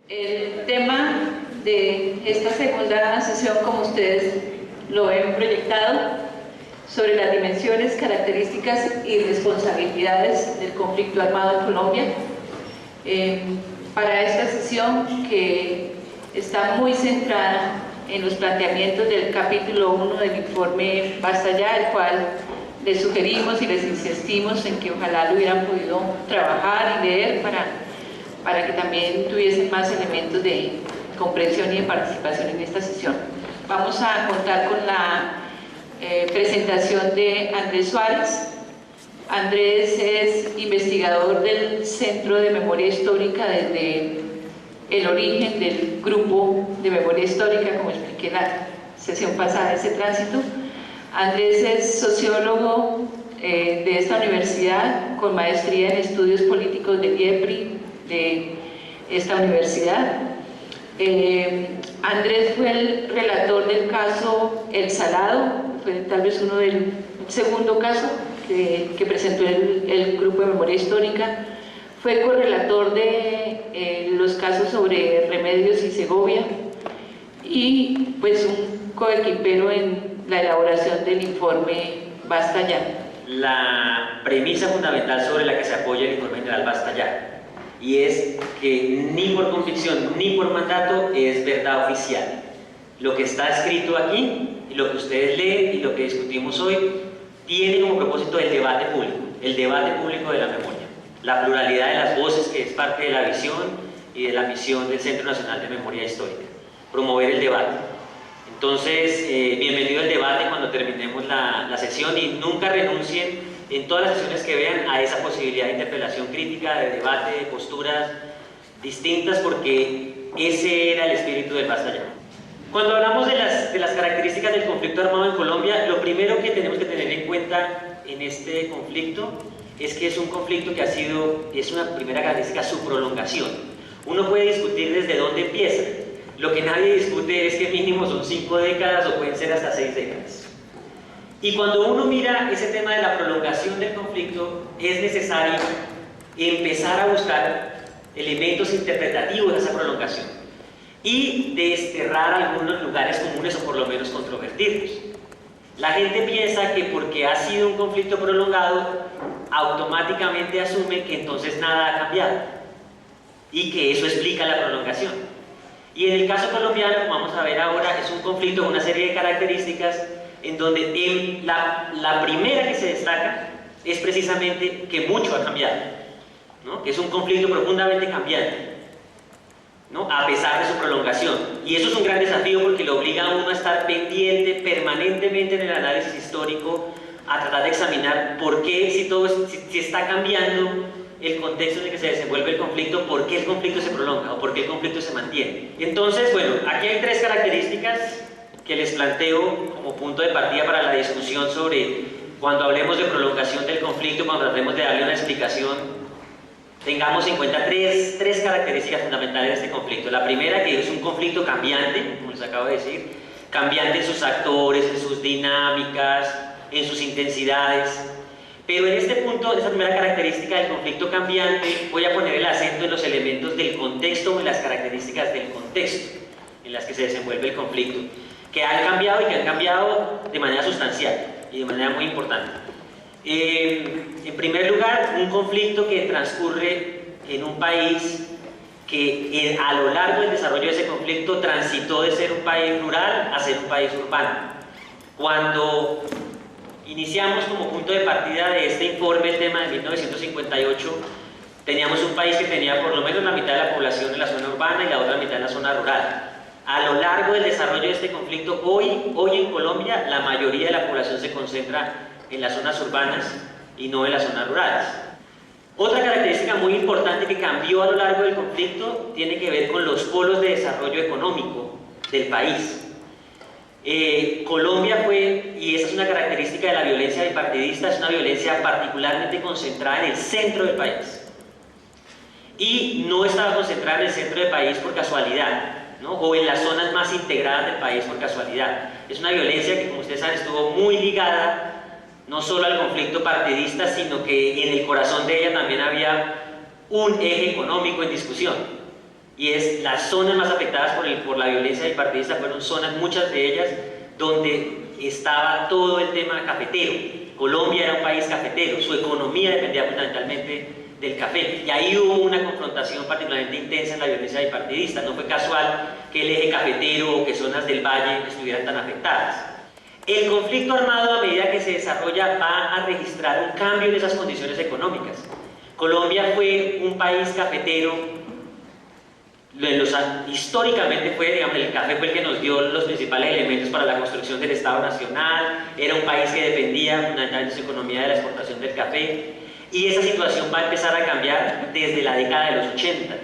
El tema de esta segunda sesión, como ustedes lo ven proyectado, sobre las dimensiones, características y responsabilidades del conflicto armado en Colombia. Para esta sesión, que está muy centrada en los planteamientos del capítulo 1 del informe Basta Ya, el cual les sugerimos y les insistimos en que ojalá lo hubieran podido trabajar y leer para que también tuviesen más elementos de comprensión y de participación en esta sesión. Vamos a contar con la presentación de Andrés Suárez. Andrés es investigador del Centro de Memoria Histórica desde el origen del grupo de memoria histórica, como expliqué en la sesión pasada, ese tránsito. Andrés es sociólogo de esta universidad, con maestría en estudios políticos del IEPRI de esta universidad. Andrés fue el relator del caso El Salado, fue tal vez uno del segundo caso que presentó el grupo de memoria histórica. Fue correlator de los casos sobre Remedios y Segovia y pues un coequipero en la elaboración del informe Basta Ya. La premisa fundamental sobre la que se apoya el informe general Basta Ya, y es que ni por convicción ni por mandato es verdad oficial. Lo que está escrito aquí, y lo que ustedes leen y lo que discutimos hoy, tiene como propósito el debate público de la memoria, la pluralidad de las voces, que es parte de la visión y de la misión del Centro Nacional de Memoria Histórica, promover el debate. Entonces, bienvenido al debate cuando terminemos la sesión, y nunca renuncien en todas las sesiones que vean a esa posibilidad de interpelación crítica, de debate, de posturas distintas, porque ese era el espíritu del Basta Ya. Cuando hablamos de las características del conflicto armado en Colombia, lo primero que tenemos que tener en cuenta en este conflicto es que es un conflicto que es una primera característica, su prolongación. Uno puede discutir desde dónde empieza. Lo que nadie discute es que mínimo son 5 décadas o pueden ser hasta 6 décadas. Y cuando uno mira ese tema de la prolongación del conflicto, es necesario empezar a buscar elementos interpretativos de esa prolongación y desterrar algunos lugares comunes o por lo menos controvertidos. La gente piensa que porque ha sido un conflicto prolongado, automáticamente asume que entonces nada ha cambiado y que eso explica la prolongación. Y en el caso colombiano, como vamos a ver ahora, es un conflicto con una serie de características en donde la primera que se destaca es precisamente que mucho ha cambiado, ¿no? Que es un conflicto profundamente cambiante, ¿no? A pesar de su prolongación. Y eso es un gran desafío porque lo obliga a uno a estar pendiente permanentemente en el análisis histórico, a tratar de examinar por qué, si está cambiando el contexto en el que se desenvuelve el conflicto, por qué el conflicto se prolonga o por qué el conflicto se mantiene. Entonces, bueno, aquí hay 3 características que les planteo como punto de partida para la discusión sobre cuando hablemos de prolongación del conflicto, cuando tratemos de darle una explicación. Tengamos en cuenta tres características fundamentales de este conflicto. La primera, que es un conflicto cambiante, como les acabo de decir, cambiante en sus actores, en sus dinámicas, en sus intensidades. Pero en este punto, en esta primera característica del conflicto cambiante, voy a poner el acento en los elementos del contexto o en las características del contexto en las que se desenvuelve el conflicto, que han cambiado y que han cambiado de manera sustancial y de manera muy importante. En primer lugar, un conflicto que transcurre en un país que a lo largo del desarrollo de ese conflicto transitó de ser un país rural a ser un país urbano. Cuando iniciamos como punto de partida de este informe el tema de 1958, teníamos un país que tenía por lo menos la mitad de la población en la zona urbana y la otra mitad en la zona rural. A lo largo del desarrollo de este conflicto, hoy en Colombia, la mayoría de la población se concentra en las zonas urbanas y no en las zonas rurales. Otra característica muy importante que cambió a lo largo del conflicto tiene que ver con los polos de desarrollo económico del país. Colombia fue, y esa es una característica de la violencia bipartidista, es una violencia particularmente concentrada en el centro del país. Y no estaba concentrada en el centro del país por casualidad, ¿no? O en las zonas más integradas del país por casualidad. Es una violencia que, como ustedes saben, estuvo muy ligada no solo al conflicto partidista, sino que en el corazón de ella también había un eje económico en discusión. y es las zonas más afectadas por la violencia bipartidista fueron zonas, muchas de ellas, donde estaba todo el tema cafetero. Colombia era un país cafetero, su economía dependía fundamentalmente del café, y ahí hubo una confrontación particularmente intensa en la violencia bipartidista. No fue casual que el eje cafetero o que zonas del valle estuvieran tan afectadas. El conflicto armado, a medida que se desarrolla, va a registrar un cambio en esas condiciones económicas. Colombia fue un país cafetero, históricamente fue, digamos, el café fue el que nos dio los principales elementos para la construcción del Estado Nacional, era un país que dependía fundamentalmente de su economía de la exportación del café, y esa situación va a empezar a cambiar desde la década de los 80.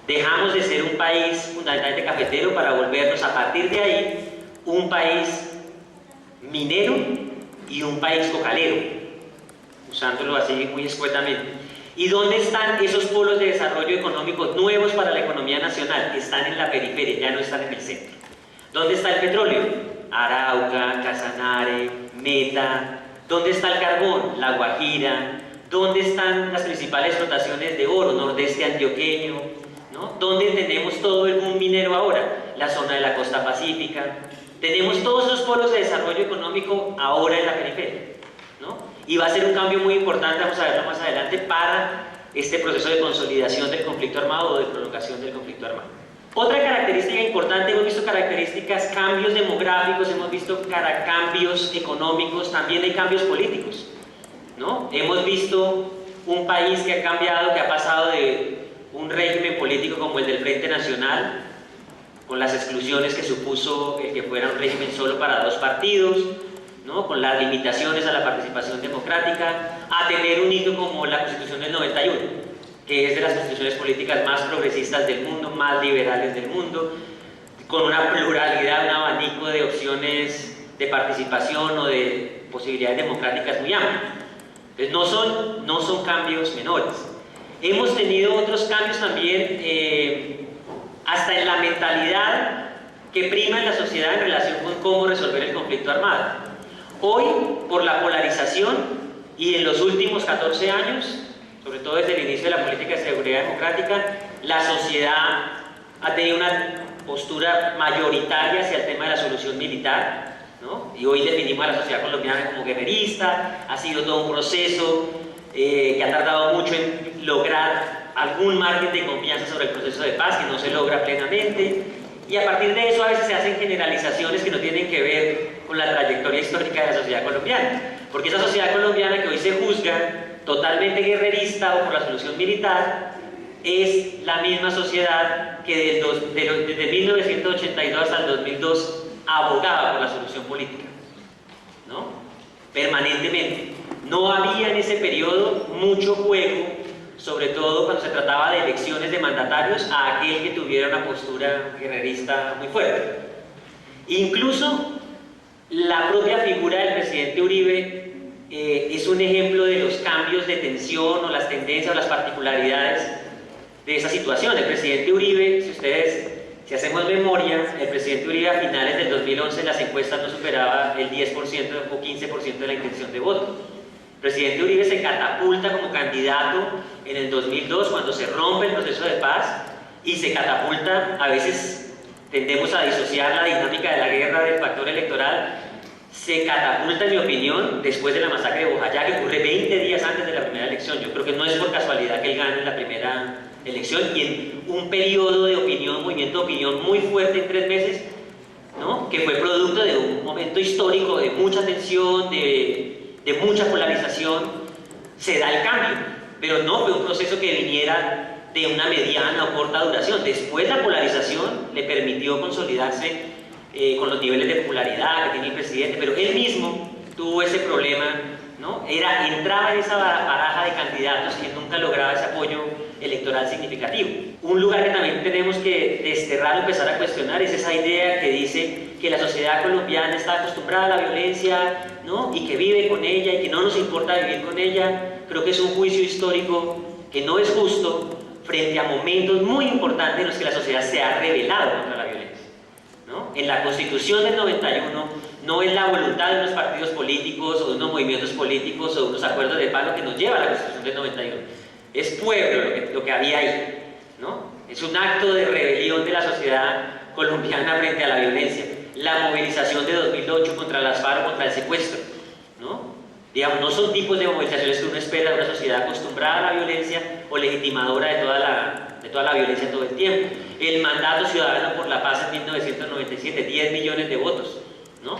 Dejamos de ser un país fundamentalmente cafetero para volvernos a partir de ahí un país minero y un país cocalero, usándolo así muy escuetamente. ¿Y dónde están esos polos de desarrollo económico nuevos para la economía nacional? Están en la periferia, ya no están en el centro. ¿Dónde está el petróleo? Arauca, Casanare, Meta. ¿Dónde está el carbón? La Guajira. ¿Dónde están las principales explotaciones de oro? Nordeste antioqueño, ¿no? ¿Dónde tenemos todo el boom minero ahora? La zona de la costa pacífica. Tenemos todos esos polos de desarrollo económico ahora en la periferia, ¿no? Y va a ser un cambio muy importante, vamos a verlo más adelante, para este proceso de consolidación del conflicto armado o de prolongación del conflicto armado. Otra característica importante, hemos visto características, cambios demográficos, hemos visto cambios económicos, también hay cambios políticos, ¿no? Hemos visto un país que ha cambiado, que ha pasado de un régimen político como el del Frente Nacional, con las exclusiones que supuso que fuera un régimen solo para dos partidos, ¿no? Con las limitaciones a la participación democrática, a tener un hito como la Constitución del 91, que es de las constituciones políticas más progresistas del mundo, más liberales del mundo, con una pluralidad, un abanico de opciones de participación o de posibilidades democráticas muy amplias. Entonces no son cambios menores. Hemos tenido otros cambios también, hasta en la mentalidad que prima en la sociedad en relación con cómo resolver el conflicto armado. Hoy, por la polarización y en los últimos 14 años, sobre todo desde el inicio de la política de seguridad democrática, la sociedad ha tenido una postura mayoritaria hacia el tema de la solución militar, ¿no? Y hoy definimos a la sociedad colombiana como guerrerista. Ha sido todo un proceso que ha tardado mucho en lograr algún margen de confianza sobre el proceso de paz, que no se logra plenamente. Y a partir de eso a veces se hacen generalizaciones que no tienen que ver con la trayectoria histórica de la sociedad colombiana. Porque esa sociedad colombiana que hoy se juzga totalmente guerrerista o por la solución militar, es la misma sociedad que desde 1982 hasta el 2002 abogaba por la solución política, ¿no? Permanentemente. No había en ese periodo mucho juego, sobre todo cuando se trataba de elecciones de mandatarios, a aquel que tuviera una postura guerrerista muy fuerte. Incluso la propia figura del presidente Uribe es un ejemplo de los cambios de tensión o las tendencias o las particularidades de esa situación. El presidente Uribe, si hacemos memoria, el presidente Uribe a finales del 2011 en las encuestas no superaba el 10% o 15% de la intención de voto. El presidente Uribe se catapulta como candidato en el 2002 cuando se rompe el proceso de paz, y se catapulta, a veces tendemos a disociar la dinámica de la guerra del factor electoral, se catapulta, en mi opinión, después de la masacre de Bojayá, que ocurre 20 días antes de la primera elección. Yo creo que no es por casualidad que él gane en la primera elección, y en un periodo de opinión, movimiento de opinión muy fuerte en 3 meses, ¿no? Que fue producto de un momento histórico de mucha tensión, de mucha polarización, se da el cambio, pero no fue un proceso que viniera de una mediana o corta duración. Después la polarización le permitió consolidarse con los niveles de popularidad que tiene el presidente, pero él mismo tuvo ese problema, ¿no? Entraba en esa baraja de candidatos y nunca lograba ese apoyo electoral significativo. Un lugar que también tenemos que desterrar o empezar a cuestionar es esa idea que dice que la sociedad colombiana está acostumbrada a la violencia, ¿no? Y que vive con ella y que no nos importa vivir con ella. Creo que es un juicio histórico que no es justo frente a momentos muy importantes en los que la sociedad se ha rebelado contra la violencia, ¿no? En la Constitución del 91 no es la voluntad de unos partidos políticos o de unos movimientos políticos o de unos acuerdos de paz lo que nos lleva a la Constitución del 91. Es pueblo lo que había ahí, ¿no? Es un acto de rebelión de la sociedad colombiana frente a la violencia. La movilización de 2008 contra las FARC, contra el secuestro, ¿no? Digamos, no son tipos de movilizaciones que uno espera de una sociedad acostumbrada a la violencia o legitimadora de toda la violencia todo el tiempo. El mandato ciudadano por la paz en 1997, 10 millones de votos, ¿no?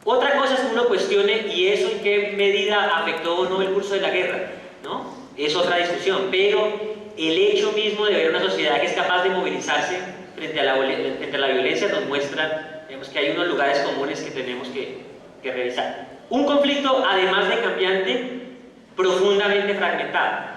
Otra cosa es que uno cuestione, ¿y eso en qué medida afectó o no el curso de la guerra? ¿No? Es otra discusión, pero el hecho mismo de ver una sociedad que es capaz de movilizarse frente a la violencia nos muestra, digamos, que hay unos lugares comunes que tenemos que revisar. Un conflicto, además de cambiante, profundamente fragmentado.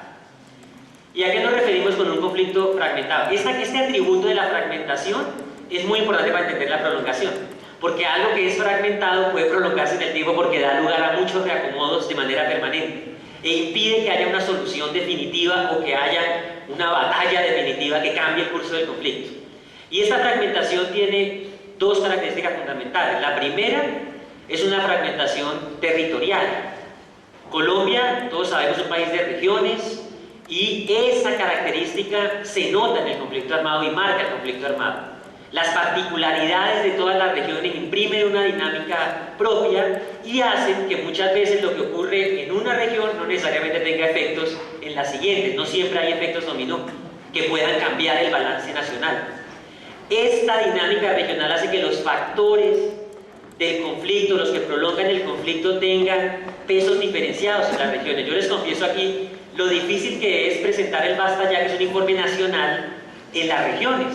¿Y a qué nos referimos con un conflicto fragmentado? Este atributo de la fragmentación es muy importante para entender la prolongación, porque algo que es fragmentado puede prolongarse en el tiempo porque da lugar a muchos reacomodos de manera permanente e impide que haya una solución definitiva o que haya una batalla definitiva que cambie el curso del conflicto. Y esta fragmentación tiene dos características fundamentales. La primera es una fragmentación territorial. Colombia, todos sabemos, es un país de regiones y esa característica se nota en el conflicto armado y marca el conflicto armado. Las particularidades de todas las regiones imprimen una dinámica propia y hacen que muchas veces lo que ocurre en una región no necesariamente tenga efectos en las siguientes. No siempre hay efectos dominó que puedan cambiar el balance nacional. Esta dinámica regional hace que los factores del conflicto, los que prolongan el conflicto, tengan pesos diferenciados en las regiones. Yo les confieso aquí lo difícil que es presentar el Basta Ya, que es un informe nacional, en las regiones,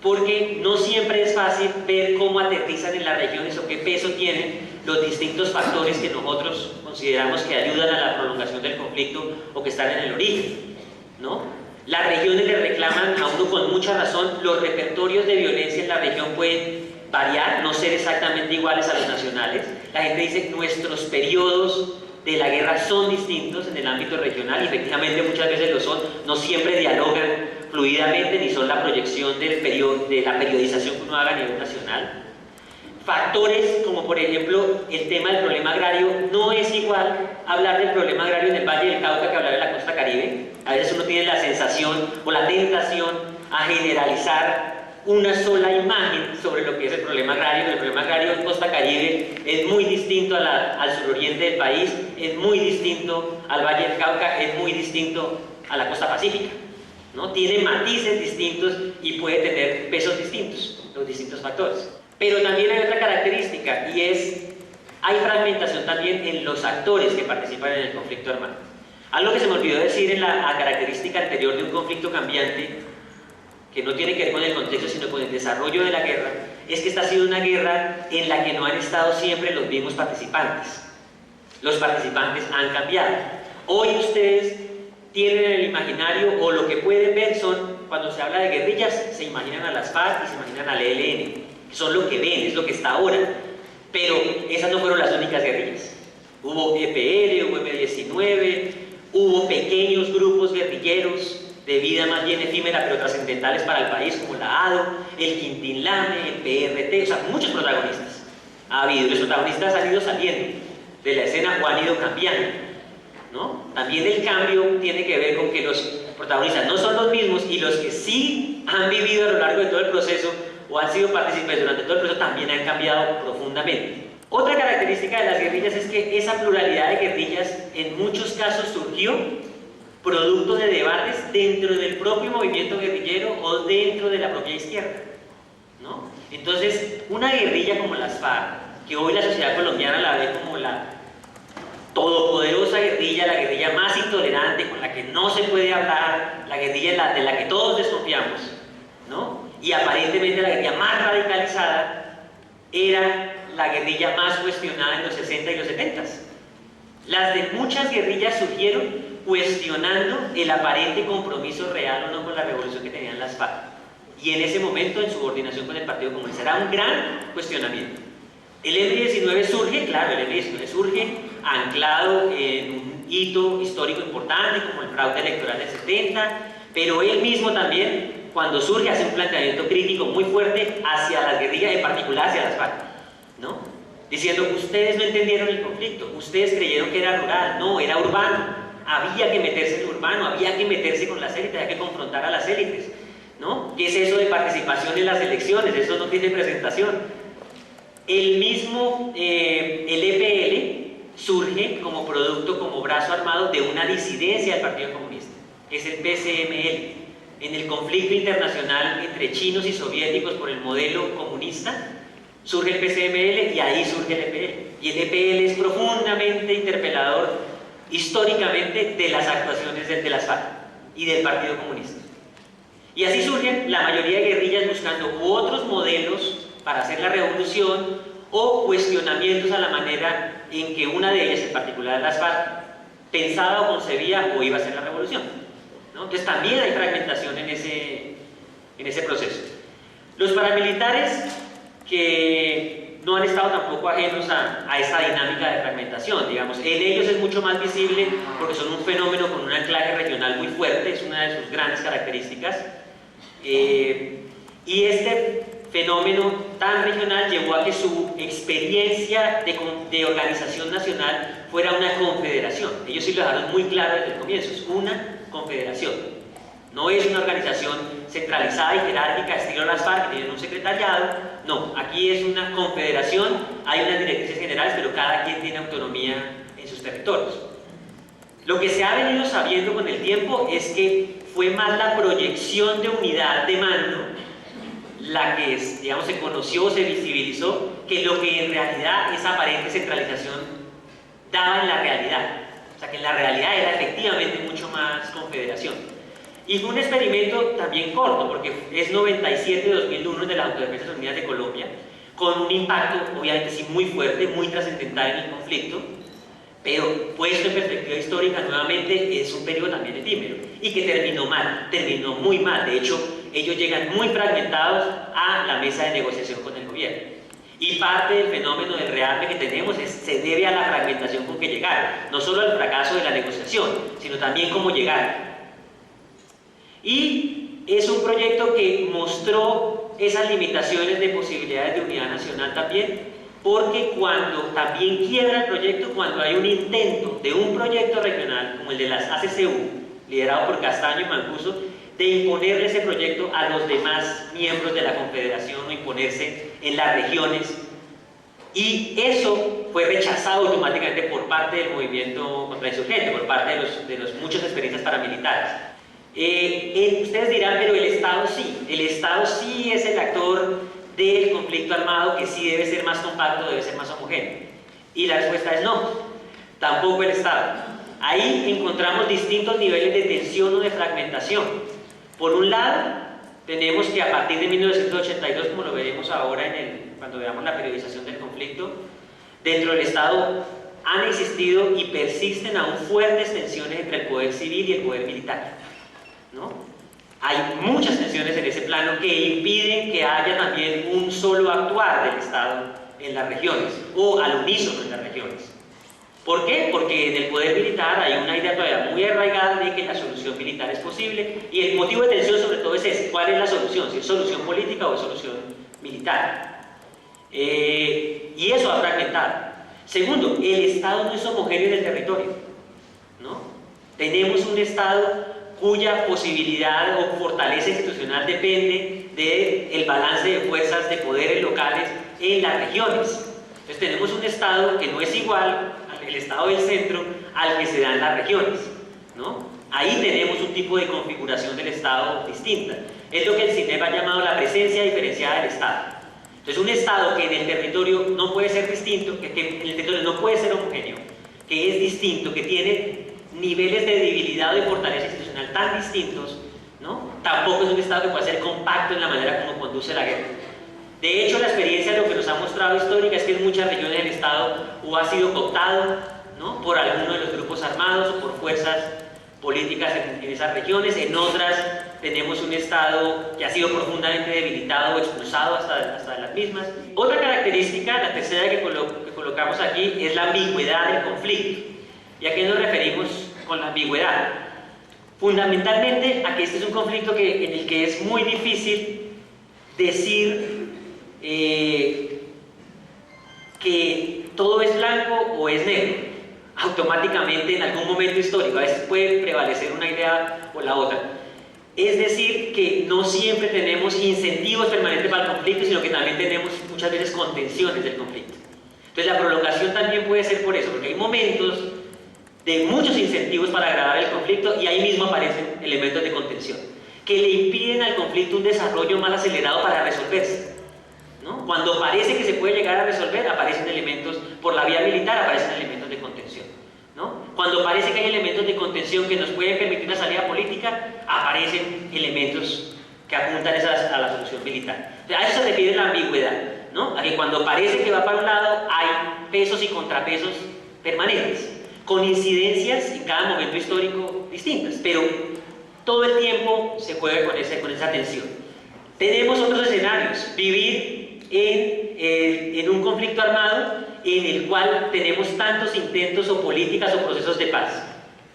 porque no siempre es fácil ver cómo aterrizan en las regiones o qué peso tienen los distintos factores que nosotros consideramos que ayudan a la prolongación del conflicto o que están en el origen, ¿no? Las regiones le reclaman a uno con mucha razón, los repertorios de violencia en la región pueden variar, no ser exactamente iguales a los nacionales. La gente dice nuestros periodos de la guerra son distintos en el ámbito regional y efectivamente muchas veces lo son, no siempre dialogan fluidamente ni son la proyección de la periodización que uno haga a nivel nacional. Factores como por ejemplo el tema del problema agrario, no es igual hablar del problema agrario en el Valle del Cauca que hablar de la costa Caribe. A veces uno tiene la sensación o la tentación a generalizar una sola imagen sobre lo que es el problema agrario. El problema agrario en Costa Caribe es muy distinto al suroriente del país, es muy distinto al Valle del Cauca, es muy distinto a la costa pacífica, ¿no? Tiene matices distintos y puede tener pesos distintos, los distintos factores. Pero también hay otra característica y hay fragmentación también en los actores que participan en el conflicto armado. Algo que se me olvidó decir en la característica anterior de un conflicto cambiante, que no tiene que ver con el contexto sino con el desarrollo de la guerra, es que esta ha sido una guerra en la que no han estado siempre los mismos participantes. Los participantes han cambiado. Hoy ustedes tienen en el imaginario, o lo que pueden ver son, cuando se habla de guerrillas, se imaginan a las FARC y se imaginan al ELN, que son lo que ven, es lo que está ahora. Pero esas no fueron las únicas guerrillas. Hubo EPL, hubo M-19, hubo pequeños grupos guerrilleros de vida más bien efímera pero trascendentales para el país, como la ADO, el Quintín Lame, el PRT, o sea, muchos protagonistas ha habido, y los protagonistas han ido saliendo de la escena o han ido cambiando, ¿no? También el cambio tiene que ver con que los protagonistas no son los mismos y los que sí han vivido a lo largo de todo el proceso o han sido partícipes durante todo el proceso también han cambiado profundamente. Otra característica de las guerrillas es que esa pluralidad de guerrillas en muchos casos surgió producto de debates dentro del propio movimiento guerrillero o dentro de la propia izquierda, ¿no? Entonces, una guerrilla como las FARC, que hoy la sociedad colombiana la ve como la todopoderosa guerrilla, la guerrilla más intolerante, con la que no se puede hablar, la guerrilla de la que todos desconfiamos, ¿no? Y aparentemente la guerrilla más radicalizada era la guerrilla más cuestionada en los 60 y los 70. Las de muchas guerrillas surgieron cuestionando el aparente compromiso real o no con la revolución que tenían las FARC. Y en ese momento, en subordinación con el Partido Comunista, era un gran cuestionamiento. El M-19 surge, claro, el M-19 surge anclado en un hito histórico importante como el fraude electoral del 70, pero él mismo también, cuando surge, hace un planteamiento crítico muy fuerte hacia las guerrillas, en particular hacia las FARC, ¿no? Diciendo, ustedes no entendieron el conflicto, ustedes creyeron que era rural, no, era urbano. había que meterse en lo urbano, había que meterse con las élites, había que confrontar a las élites, ¿no? ¿Qué es eso de participación en las elecciones? Eso no tiene presentación. El EPL surge como producto, como brazo armado de una disidencia del Partido Comunista, que es el PCML. En el conflicto internacional entre chinos y soviéticos por el modelo comunista, surge el PCML y ahí surge el EPL. Y el EPL es profundamente interpelador históricamente de las actuaciones de las FARC y del Partido Comunista. Y así surgen la mayoría de guerrillas buscando otros modelos para hacer la revolución o cuestionamientos a la manera en que una de ellas, en particular las FARC, pensaba o concebía o iba a hacer la revolución, ¿no? Entonces también hay fragmentación en ese proceso. Los paramilitares que no han estado tampoco ajenos a esta dinámica de fragmentación, digamos, en ellos es mucho más visible porque son un fenómeno con un anclaje regional muy fuerte, es una de sus grandes características, y este fenómeno tan regional llevó a que su experiencia de organización nacional fuera una confederación. Ellos sí lo dejaron muy claro desde el comienzo, es una confederación. No es una organización centralizada y jerárquica, estilo las FARC, que tienen un secretariado. No, aquí es una confederación, hay unas directrices generales, pero cada quien tiene autonomía en sus territorios. Lo que se ha venido sabiendo con el tiempo es que fue más la proyección de unidad de mando la que, digamos, se conoció o se visibilizó, que lo que en realidad esa aparente centralización daba en la realidad. O sea, que en la realidad era efectivamente mucho más confederación. Y fue un experimento también corto, porque es 97-2001 de las Autodefensas Unidas de Colombia, con un impacto obviamente sí muy fuerte, muy trascendental en el conflicto, pero puesto en perspectiva histórica nuevamente es un periodo también efímero y que terminó mal, terminó muy mal. De hecho, ellos llegan muy fragmentados a la mesa de negociación con el gobierno. Y parte del fenómeno del rearme que tenemos se debe a la fragmentación con que llegaron, no solo al fracaso de la negociación, sino también cómo llegaron. Y es un proyecto que mostró esas limitaciones de posibilidades de unidad nacional también, porque cuando también quiebra el proyecto, cuando hay un intento de un proyecto regional, como el de las ACCU, liderado por Castaño y Mancuso, de imponerle ese proyecto a los demás miembros de la Confederación o imponerse en las regiones, y eso fue rechazado automáticamente por parte del movimiento contrainsurgente, por parte de los muchas experiencias paramilitares. Ustedes dirán, pero el Estado sí es el actor del conflicto armado, que sí debe ser más compacto, debe ser más homogéneo. Y la respuesta es no, tampoco el Estado. Ahí encontramos distintos niveles de tensión o de fragmentación. Por un lado, tenemos que a partir de 1982, como lo veremos ahora cuando veamos la periodización del conflicto, dentro del Estado han existido y persisten aún fuertes tensiones entre el poder civil y el poder militar, ¿no? Hay muchas tensiones en ese plano que impiden que haya también un solo actuar del Estado en las regiones o al unísono en las regiones. ¿Por qué? Porque en el poder militar hay una idea todavía muy arraigada de que la solución militar es posible, y el motivo de tensión sobre todo es ese: ¿cuál es la solución? Si es solución política o es solución militar. Y eso ha fragmentado. Segundo, el Estado no es homogéneo en el territorio, ¿no? Tenemos un Estado cuya posibilidad o fortaleza institucional depende del balance de fuerzas de poderes locales en las regiones. Entonces tenemos un Estado que no es igual al Estado del centro al que se da en las regiones, ¿no? Ahí tenemos un tipo de configuración del Estado distinta. Es lo que el CINEP ha llamado la presencia diferenciada del Estado. Entonces un Estado que en el territorio no puede ser distinto, que en el territorio no puede ser homogéneo, que es distinto, que tiene niveles de debilidad o de fortaleza institucional tan distintos, ¿no? Tampoco es un Estado que pueda ser compacto en la manera como conduce la guerra. De hecho, la experiencia lo que nos ha mostrado histórica es que en muchas regiones del Estado o ha sido cooptado, ¿no?, por alguno de los grupos armados o por fuerzas políticas en esas regiones. En otras tenemos un Estado que ha sido profundamente debilitado o expulsado hasta las mismas. Otra característica, la tercera que colocamos aquí, es la ambigüedad del conflicto. ¿Y a qué nos referimos con la ambigüedad? Fundamentalmente a que este es un conflicto en el que es muy difícil decir que todo es blanco o es negro. automáticamente en algún momento histórico. A veces puede prevalecer una idea o la otra. Es decir, que no siempre tenemos incentivos permanentes para el conflicto, sino que también tenemos muchas veces contenciones del conflicto. Entonces la prolongación también puede ser por eso, porque hay momentos de muchos incentivos para agravar el conflicto y ahí mismo aparecen elementos de contención que le impiden al conflicto un desarrollo más acelerado para resolverse, ¿no? Cuando parece que se puede llegar a resolver, aparecen elementos, por la vía militar aparecen elementos de contención, ¿no? Cuando parece que hay elementos de contención que nos pueden permitir una salida política, aparecen elementos que apuntan a la solución militar. Entonces, a eso se refiere la ambigüedad, ¿no? A que cuando parece que va para un lado, hay pesos y contrapesos permanentes, con incidencias en cada momento histórico distintas, pero todo el tiempo se juega con esa tensión. Tenemos otros escenarios: vivir en un conflicto armado en el cual tenemos tantos intentos o políticas o procesos de paz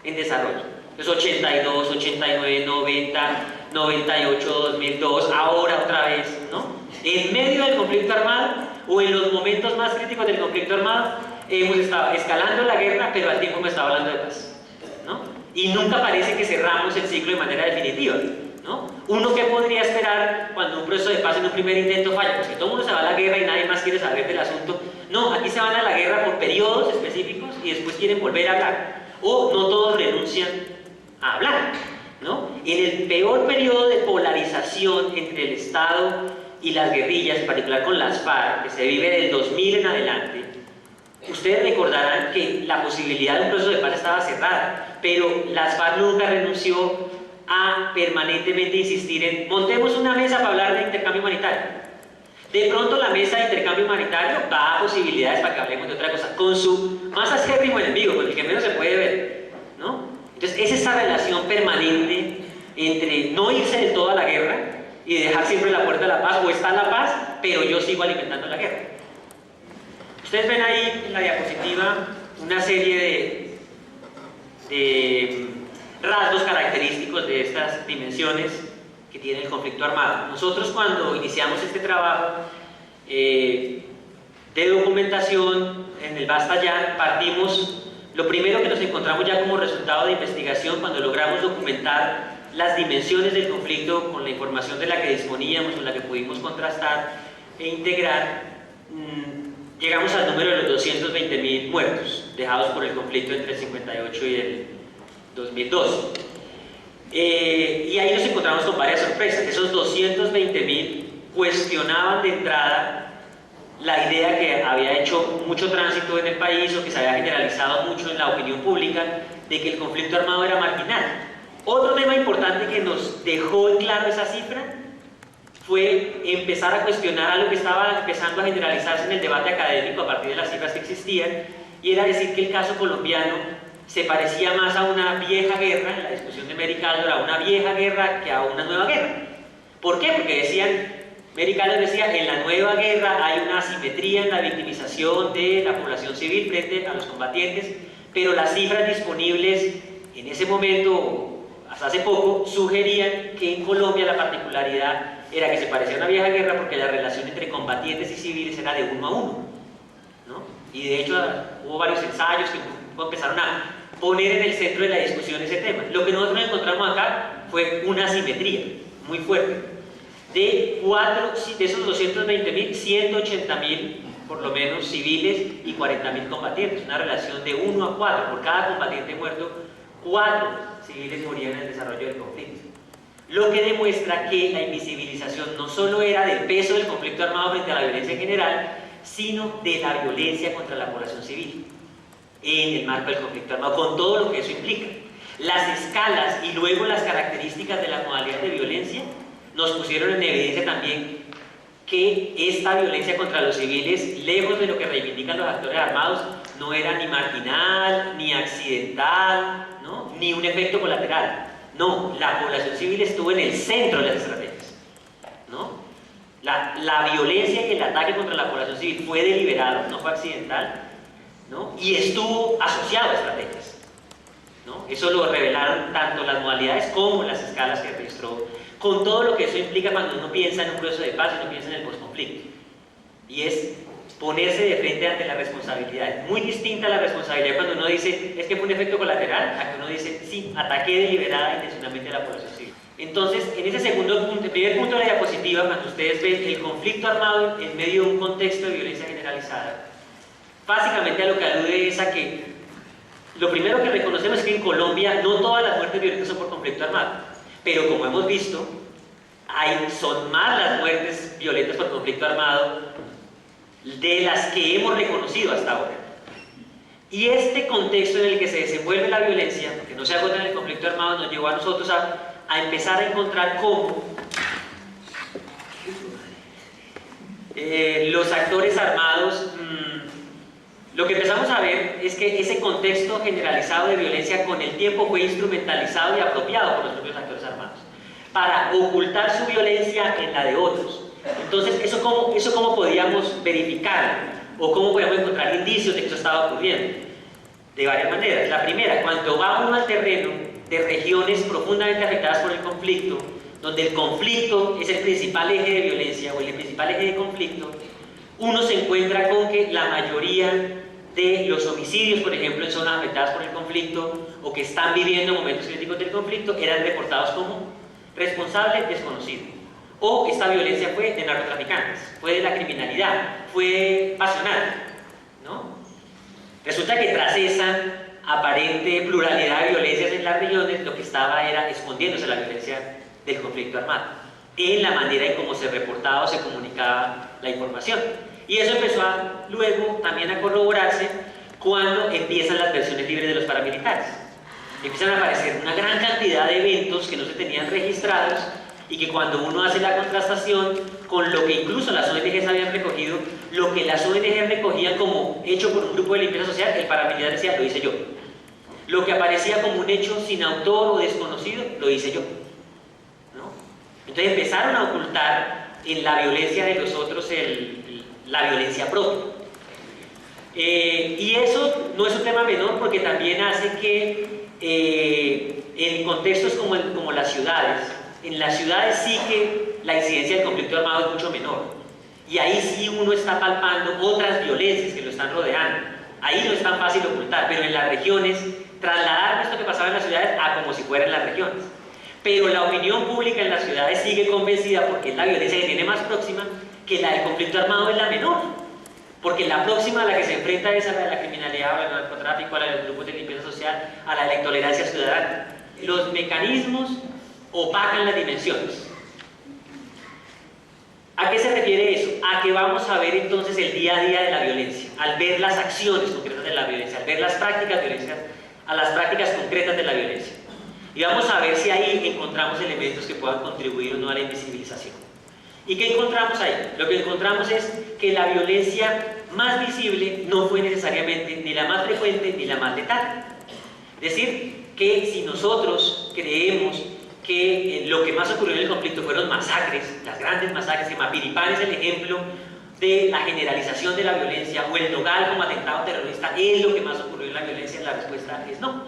en desarrollo. Pues 82, 89, 90, 98, 2002, ahora otra vez, ¿no? En medio del conflicto armado o en los momentos más críticos del conflicto armado, hemos estado escalando la guerra, pero al tiempo hemos estado hablando de paz, ¿no? Y nunca parece que cerramos el ciclo de manera definitiva, ¿no? Uno que podría esperar cuando un proceso de paz en un primer intento falla, pues que todo el mundo se va a la guerra y nadie más quiere saber del asunto. No, aquí se van a la guerra por periodos específicos y después quieren volver a hablar. O no todos renuncian a hablar, ¿no? En el peor periodo de polarización entre el Estado y las guerrillas, en particular con las FARC, que se vive del 2000 en adelante, ustedes recordarán que la posibilidad de un proceso de paz estaba cerrada, pero las FARC nunca renunció a permanentemente insistir en montemos una mesa para hablar de intercambio humanitario. De pronto la mesa de intercambio humanitario va a posibilidades para que hablemos de otra cosa, con su más acérrimo enemigo, con el que menos se puede ver, ¿no? Entonces es esa relación permanente entre no irse de todo a la guerra y dejar siempre la puerta a la paz, o está la paz, pero yo sigo alimentando la guerra. Ustedes ven ahí en la diapositiva una serie de rasgos característicos de estas dimensiones que tiene el conflicto armado. Nosotros, cuando iniciamos este trabajo de documentación en el Basta Ya, partimos, lo primero que nos encontramos ya como resultado de investigación, cuando logramos documentar las dimensiones del conflicto con la información de la que disponíamos, con la que pudimos contrastar e integrar, llegamos al número de los 220.000 muertos dejados por el conflicto entre el 58 y el 2002. Y ahí nos encontramos con varias sorpresas. Esos 220.000 cuestionaban de entrada la idea que había hecho mucho tránsito en el país, o que se había generalizado mucho en la opinión pública, de que el conflicto armado era marginal. Otro tema importante que nos dejó en claro esa cifra fue empezar a cuestionar algo que estaba empezando a generalizarse en el debate académico a partir de las cifras que existían, y era decir que el caso colombiano se parecía más a una vieja guerra, en la discusión de Mary Kaldor, a una vieja guerra que a una nueva guerra. ¿Por qué? Porque decían, Mary Kaldor decía, en la nueva guerra hay una asimetría en la victimización de la población civil frente a los combatientes, pero las cifras disponibles en ese momento, hasta hace poco, sugerían que en Colombia la particularidad era que se parecía a una vieja guerra porque la relación entre combatientes y civiles era de 1 a 1, ¿no? Y de hecho hubo varios ensayos que empezaron a poner en el centro de la discusión ese tema. Lo que nosotros encontramos acá fue una asimetría muy fuerte. De esos 220.000, 180.000 por lo menos civiles y 40.000 combatientes, una relación de 1 a 4. Por cada combatiente muerto, 4 civiles morían en el desarrollo del conflicto. Lo que demuestra que la invisibilización no solo era del peso del conflicto armado frente a la violencia en general, sino de la violencia contra la población civil en el marco del conflicto armado, con todo lo que eso implica. Las escalas y luego las características de la modalidad de violencia nos pusieron en evidencia también que esta violencia contra los civiles, lejos de lo que reivindican los actores armados, no era ni marginal, ni accidental, ¿no? Ni un efecto colateral. No, la población civil estuvo en el centro de las estrategias, ¿no? La violencia y el ataque contra la población civil fue deliberado, no fue accidental, ¿no? Y estuvo asociado a estrategias, ¿no? Eso lo revelaron tanto las modalidades como las escalas que registró, con todo lo que eso implica cuando uno piensa en un proceso de paz y uno piensa en el posconflicto. Y es ponerse de frente ante la responsabilidad. Muy distinta a la responsabilidad cuando uno dice, es que fue un efecto colateral, a que uno dice, sí, ataqué deliberada e intencionalmente a la población civil. Entonces, en ese segundo punto, el primer punto de la diapositiva, cuando ustedes ven el conflicto armado en medio de un contexto de violencia generalizada, básicamente a lo que alude es a que lo primero que reconocemos es que en Colombia no todas las muertes violentas son por conflicto armado, pero como hemos visto, son más las muertes violentas por conflicto armado de las que hemos reconocido hasta ahora. Y este contexto en el que se desenvuelve la violencia, porque no se agota en el conflicto armado, nos llevó a nosotros a empezar a encontrar cómo los actores armados, lo que empezamos a ver es que ese contexto generalizado de violencia con el tiempo fue instrumentalizado y apropiado por los propios actores armados para ocultar su violencia en la de otros. Entonces, ¿eso cómo podíamos verificarlo? ¿O cómo podíamos encontrar indicios de que eso estaba ocurriendo? De varias maneras. La primera, cuando va uno al terreno de regiones profundamente afectadas por el conflicto, donde el conflicto es el principal eje de violencia o el principal eje de conflicto, uno se encuentra con que la mayoría de los homicidios, por ejemplo, en zonas afectadas por el conflicto o que están viviendo momentos críticos del conflicto, eran reportados como responsable desconocido. O esta violencia fue de narcotraficantes, fue de la criminalidad, fue pasional, ¿no? Resulta que tras esa aparente pluralidad de violencias en las regiones, lo que estaba era escondiéndose la violencia del conflicto armado, en la manera en cómo se reportaba o se comunicaba la información. Y eso empezó luego también a corroborarse cuando empiezan las versiones libres de los paramilitares. Empiezan a aparecer una gran cantidad de eventos que no se tenían registrados y que cuando uno hace la contrastación con lo que incluso las ONGs habían recogido, lo que las ONGs recogían como hecho por un grupo de limpieza social, el paramilitar decía, lo hice yo. Lo que aparecía como un hecho sin autor o desconocido, lo hice yo, ¿no? Entonces empezaron a ocultar en la violencia de los otros la violencia propia. Y eso no es un tema menor porque también hace que en contextos como las ciudades, en las ciudades sí que la incidencia del conflicto armado es mucho menor. Y ahí sí uno está palpando otras violencias que lo están rodeando. Ahí no es tan fácil ocultar, pero en las regiones, trasladar esto que pasaba en las ciudades a como si fueran las regiones. Pero la opinión pública en las ciudades sigue convencida, porque es la violencia que tiene más próxima, que la del conflicto armado es la menor. Porque la próxima a la que se enfrenta es a la de la criminalidad, al narcotráfico, a la de los grupos de limpieza social, a la de la intolerancia ciudadana. Los mecanismos opacan las dimensiones. ¿A qué se refiere eso? A que vamos a ver entonces el día a día de la violencia, al ver las acciones concretas de la violencia, al ver las prácticas violentas, a las prácticas concretas de la violencia. Y vamos a ver si ahí encontramos elementos que puedan contribuir o no a la invisibilización. ¿Y qué encontramos ahí? Lo que encontramos es que la violencia más visible no fue necesariamente ni la más frecuente ni la más letal. Es decir, que si nosotros creemos que lo que más ocurrió en el conflicto fueron masacres, las grandes masacres, que Mapiripán es el ejemplo de la generalización de la violencia, o el Nogal como atentado terrorista es lo que más ocurrió en la violencia, la respuesta es no.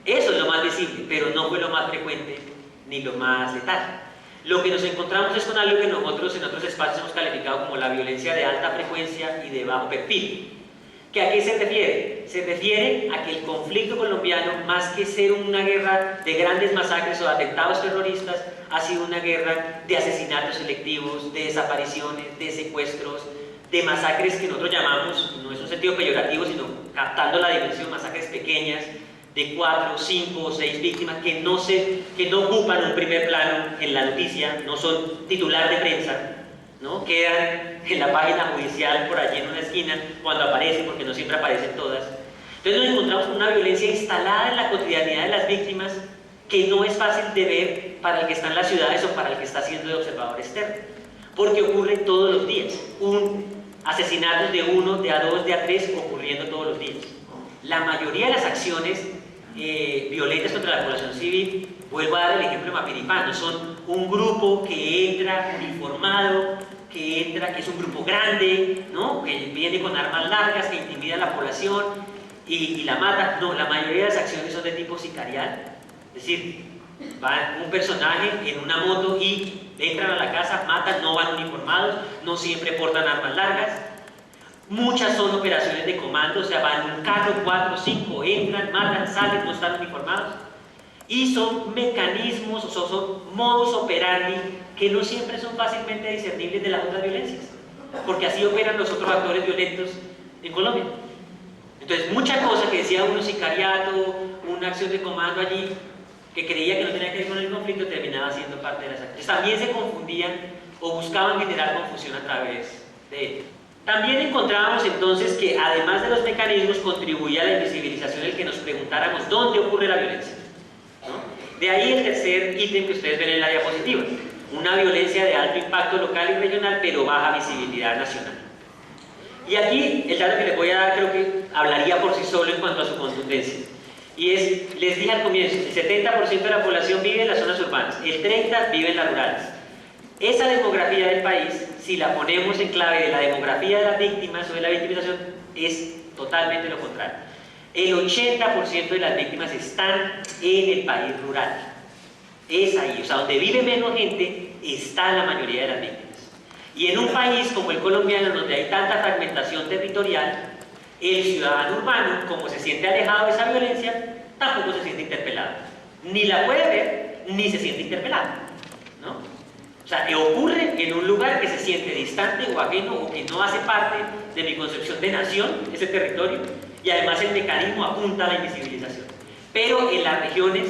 Eso es lo más visible, pero no fue lo más frecuente ni lo más letal. Lo que nos encontramos es con algo que nosotros en otros espacios hemos calificado como la violencia de alta frecuencia y de bajo perfil. ¿Que a qué se refiere? Se refiere a que el conflicto colombiano, más que ser una guerra de grandes masacres o de atentados terroristas, ha sido una guerra de asesinatos selectivos, de desapariciones, de secuestros, de masacres que nosotros llamamos, no es un sentido peyorativo, sino captando la dimensión, masacres pequeñas, de 4, 5 o 6 víctimas que no ocupan un primer plano en la noticia, no son titular de prensa, ¿no? Quedan en la página judicial por allí en una esquina cuando aparecen, porque no siempre aparecen todas. Entonces nos encontramos con una violencia instalada en la cotidianidad de las víctimas que no es fácil de ver para el que está en las ciudades o para el que está siendo de observador externo, porque ocurre todos los días, asesinatos de 1, de a 2, de a 3 ocurriendo todos los días. La mayoría de las acciones violentas contra la población civil, vuelvo a dar el ejemplo de Mapiripán, no son un grupo que entra uniformado, que es un grupo grande, ¿no? Que viene con armas largas, que intimida a la población y la mata. No, la mayoría de las acciones son de tipo sicarial, es decir, va un personaje en una moto y entran a la casa, matan, no van uniformados, no siempre portan armas largas. Muchas son operaciones de comando, o sea, van en un carro, 4 o 5, entran, matan, salen, no están uniformados. Y son mecanismos, o son modus operandi que no siempre son fácilmente discernibles de las otras violencias, porque así operan los otros actores violentos en Colombia. Entonces, mucha cosa que decía uno, sicariato, una acción de comando allí, que creía que no tenía que ver con el conflicto, terminaba siendo parte de las acciones. También se confundían o buscaban generar confusión a través de ello. También encontrábamos entonces que, además de los mecanismos, contribuía a la invisibilización el que nos preguntáramos dónde ocurre la violencia, ¿no? De ahí el tercer ítem que ustedes ven en la diapositiva: una violencia de alto impacto local y regional, pero baja visibilidad nacional. Y aquí el dato que les voy a dar creo que hablaría por sí solo en cuanto a su contundencia. Y es, les dije al comienzo, el 70% de la población vive en las zonas urbanas, el 30% vive en las rurales. Esa demografía del país, si la ponemos en clave de la demografía de las víctimas o de la victimización, es totalmente lo contrario. El 80% de las víctimas están en el país rural. Es ahí, o sea, donde vive menos gente, está la mayoría de las víctimas. Y en un país como el colombiano, donde hay tanta fragmentación territorial, el ciudadano urbano, como se siente alejado de esa violencia, tampoco se siente interpelado. Ni la puede ver, ni se siente interpelado, ¿no? O sea, ocurre en un lugar que se siente distante o ajeno o que no hace parte de mi concepción de nación, ese territorio, y además el mecanismo apunta a la invisibilización. Pero en las regiones,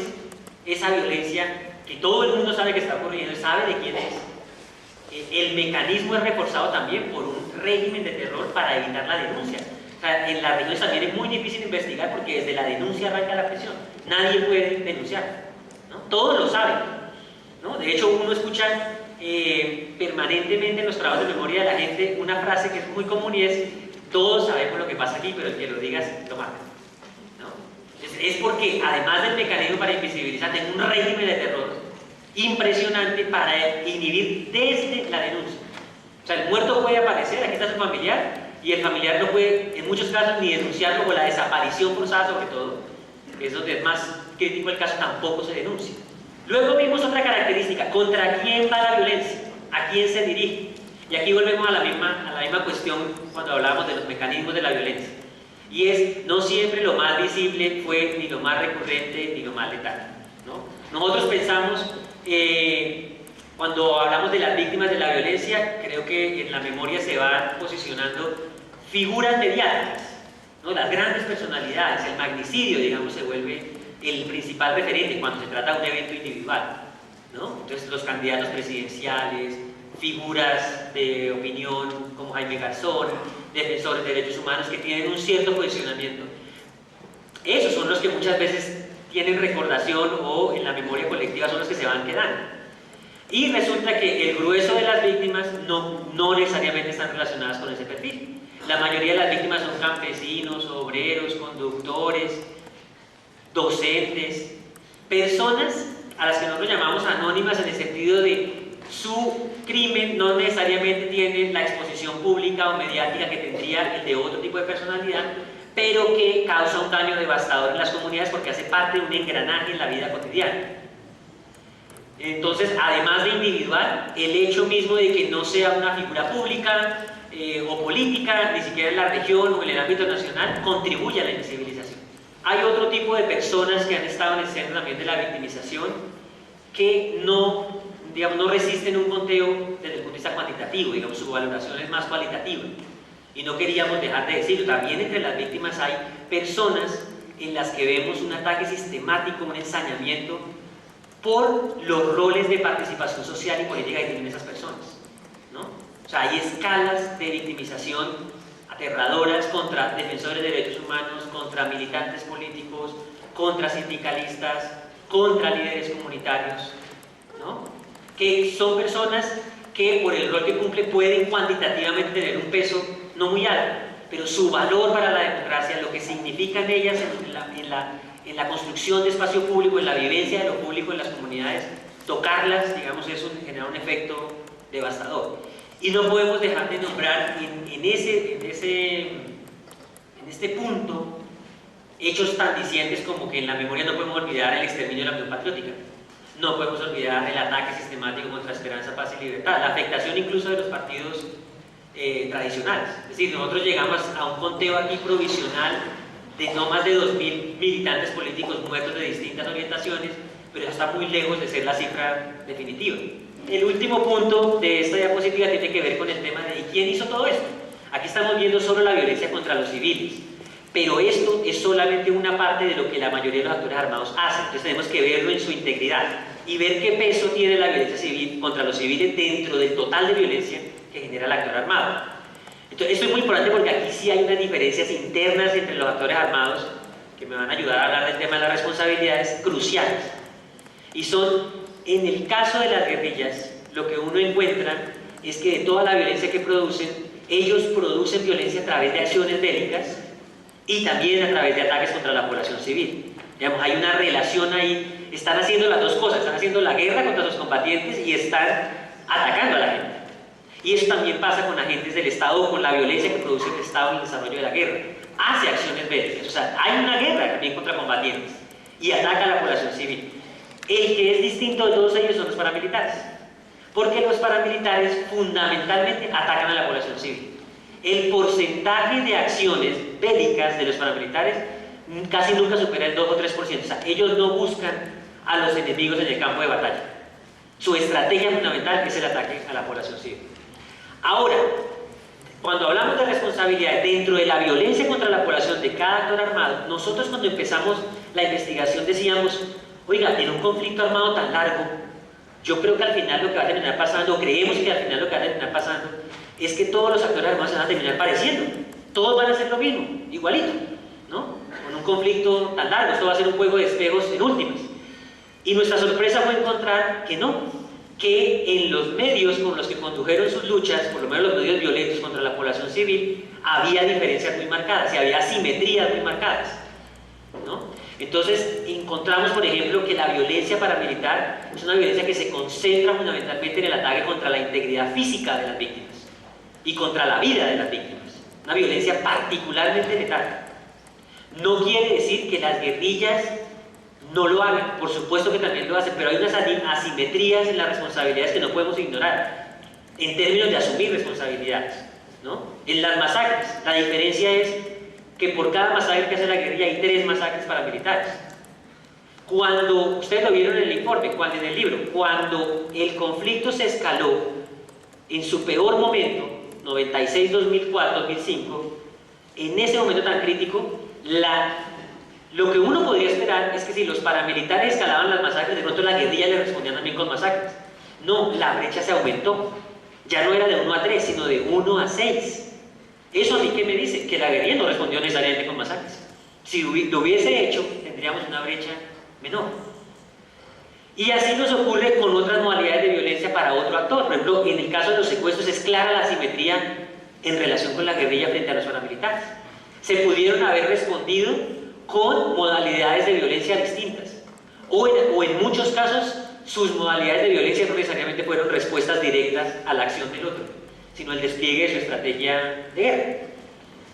esa violencia que todo el mundo sabe que está ocurriendo, sabe de quién es, el mecanismo es reforzado también por un régimen de terror para evitar la denuncia. O sea, en las regiones también es muy difícil investigar porque desde la denuncia arranca la presión. Nadie puede denunciar, ¿no? Todos lo saben, ¿no? De hecho, uno escucha permanentemente en los trabajos de memoria de la gente una frase que es muy común y es: todos sabemos lo que pasa aquí, pero el que lo digas lo mata, ¿no? Es porque además del mecanismo para invisibilizar, tengo un régimen de terror impresionante para inhibir desde la denuncia. O sea, el muerto puede aparecer, aquí está su familiar, y el familiar no puede, en muchos casos, ni denunciarlo, o la desaparición forzada sobre todo, que es donde es más crítico el caso, tampoco se denuncia. Luego vimos otra característica: ¿contra quién va la violencia? ¿A quién se dirige? Y aquí volvemos a la misma cuestión cuando hablábamos de los mecanismos de la violencia. Y es, no siempre lo más visible fue ni lo más recurrente ni lo más letal, ¿no? Nosotros pensamos, cuando hablamos de las víctimas de la violencia, creo que en la memoria se van posicionando figuras mediáticas, ¿no? Las grandes personalidades, el magnicidio, digamos, se vuelve el principal referente cuando se trata de un evento individual, ¿no? Entonces, los candidatos presidenciales, figuras de opinión como Jaime Garzón, defensores de derechos humanos que tienen un cierto posicionamiento. Esos son los que muchas veces tienen recordación o en la memoria colectiva son los que se van quedando. Y resulta que el grueso de las víctimas no necesariamente están relacionadas con ese perfil. La mayoría de las víctimas son campesinos, obreros, conductores, docentes, personas a las que nosotros llamamos anónimas en el sentido de su crimen no necesariamente tiene la exposición pública o mediática que tendría el de otro tipo de personalidad, pero que causa un daño devastador en las comunidades porque hace parte de un engranaje en la vida cotidiana. Entonces, además de individual, el hecho mismo de que no sea una figura pública o política, ni siquiera en la región o en el ámbito nacional, contribuye a la invisibilización. Hay otro tipo de personas que han estado en el centro también de la victimización que no resisten un conteo desde el punto de vista cuantitativo, digamos, su valoración es más cualitativa. Y no queríamos dejar de decirlo, también entre las víctimas hay personas en las que vemos un ataque sistemático, un ensañamiento por los roles de participación social y política que tienen esas personas, ¿no? O sea, hay escalas de victimización aterradoras contra defensores de derechos humanos, contra militantes políticos, contra sindicalistas, contra líderes comunitarios, ¿no? Que son personas que por el rol que cumplen pueden cuantitativamente tener un peso no muy alto, pero su valor para la democracia, lo que significan ellas en la construcción de espacio público, en la vivencia de lo público en las comunidades, tocarlas, digamos, eso genera un efecto devastador. Y no podemos dejar de nombrar en este punto hechos tan discientes como que en la memoria no podemos olvidar el exterminio de la Unión Patriótica, no podemos olvidar el ataque sistemático contra Esperanza, Paz y Libertad, la afectación incluso de los partidos tradicionales. Es decir, nosotros llegamos a un conteo aquí provisional de no más de 2.000 militantes políticos muertos de distintas orientaciones, pero está muy lejos de ser la cifra definitiva. El último punto de esta diapositiva tiene que ver con el tema de ¿quién hizo todo esto? Aquí estamos viendo solo la violencia contra los civiles, pero esto es solamente una parte de lo que la mayoría de los actores armados hacen. Entonces tenemos que verlo en su integridad y ver qué peso tiene la violencia civil contra los civiles dentro del total de violencia que genera el actor armado. Entonces esto es muy importante porque aquí sí hay unas diferencias internas entre los actores armados que me van a ayudar a hablar del tema de las responsabilidades cruciales. Y son, en el caso de las guerrillas, lo que uno encuentra es que de toda la violencia que producen, ellos producen violencia a través de acciones bélicas y también a través de ataques contra la población civil. Digamos, hay una relación ahí, están haciendo las dos cosas, están haciendo la guerra contra sus combatientes y están atacando a la gente. Y eso también pasa con agentes del Estado o con la violencia que produce el Estado en el desarrollo de la guerra. Hace acciones bélicas, o sea, hay una guerra también contra combatientes y ataca a la población civil. El que es distinto de todos ellos son los paramilitares, porque los paramilitares fundamentalmente atacan a la población civil. El porcentaje de acciones bélicas de los paramilitares casi nunca supera el 2 o 3%, o sea, ellos no buscan a los enemigos en el campo de batalla. Su estrategia fundamental es el ataque a la población civil. Ahora, cuando hablamos de responsabilidad dentro de la violencia contra la población de cada actor armado, nosotros cuando empezamos la investigación decíamos, oiga, en un conflicto armado tan largo, yo creo que al final lo que va a terminar pasando, creemos que al final lo que va a terminar pasando, es que todos los actores armados se van a terminar pareciendo. Todos van a hacer lo mismo, igualito, ¿no? Con un conflicto tan largo, esto va a ser un juego de espejos en últimas. Y nuestra sorpresa fue encontrar que no, que en los medios con los que condujeron sus luchas, por lo menos los medios violentos contra la población civil, había diferencias muy marcadas y había asimetrías muy marcadas, ¿no? Entonces encontramos, por ejemplo, que la violencia paramilitar es una violencia que se concentra fundamentalmente en el ataque contra la integridad física de las víctimas y contra la vida de las víctimas, una violencia particularmente letal. No quiere decir que las guerrillas no lo hagan, por supuesto que también lo hacen, pero hay unas asimetrías en las responsabilidades que no podemos ignorar, en términos de asumir responsabilidades, ¿no? En las masacres, la diferencia es que por cada masacre que hace la guerrilla hay 3 masacres paramilitares. Cuando, ustedes lo vieron en el informe, en el libro, cuando el conflicto se escaló en su peor momento, 96, 2004, 2005, en ese momento tan crítico, lo que uno podría esperar es que si los paramilitares escalaban las masacres, de pronto la guerrilla le respondían también con masacres. No, la brecha se aumentó. Ya no era de 1 a 3, sino de 1 a 6. Eso a mí que me dice que la guerrilla no respondió necesariamente con masacres. Si lo hubiese hecho, tendríamos una brecha menor. Y así nos ocurre con otras modalidades de violencia para otro actor. Por ejemplo, en el caso de los secuestros es clara la asimetría en relación con la guerrilla frente a los paramilitares. Se pudieron haber respondido con modalidades de violencia distintas. O en muchos casos, sus modalidades de violencia no necesariamente fueron respuestas directas a la acción del otro, sino el despliegue de su estrategia de guerra.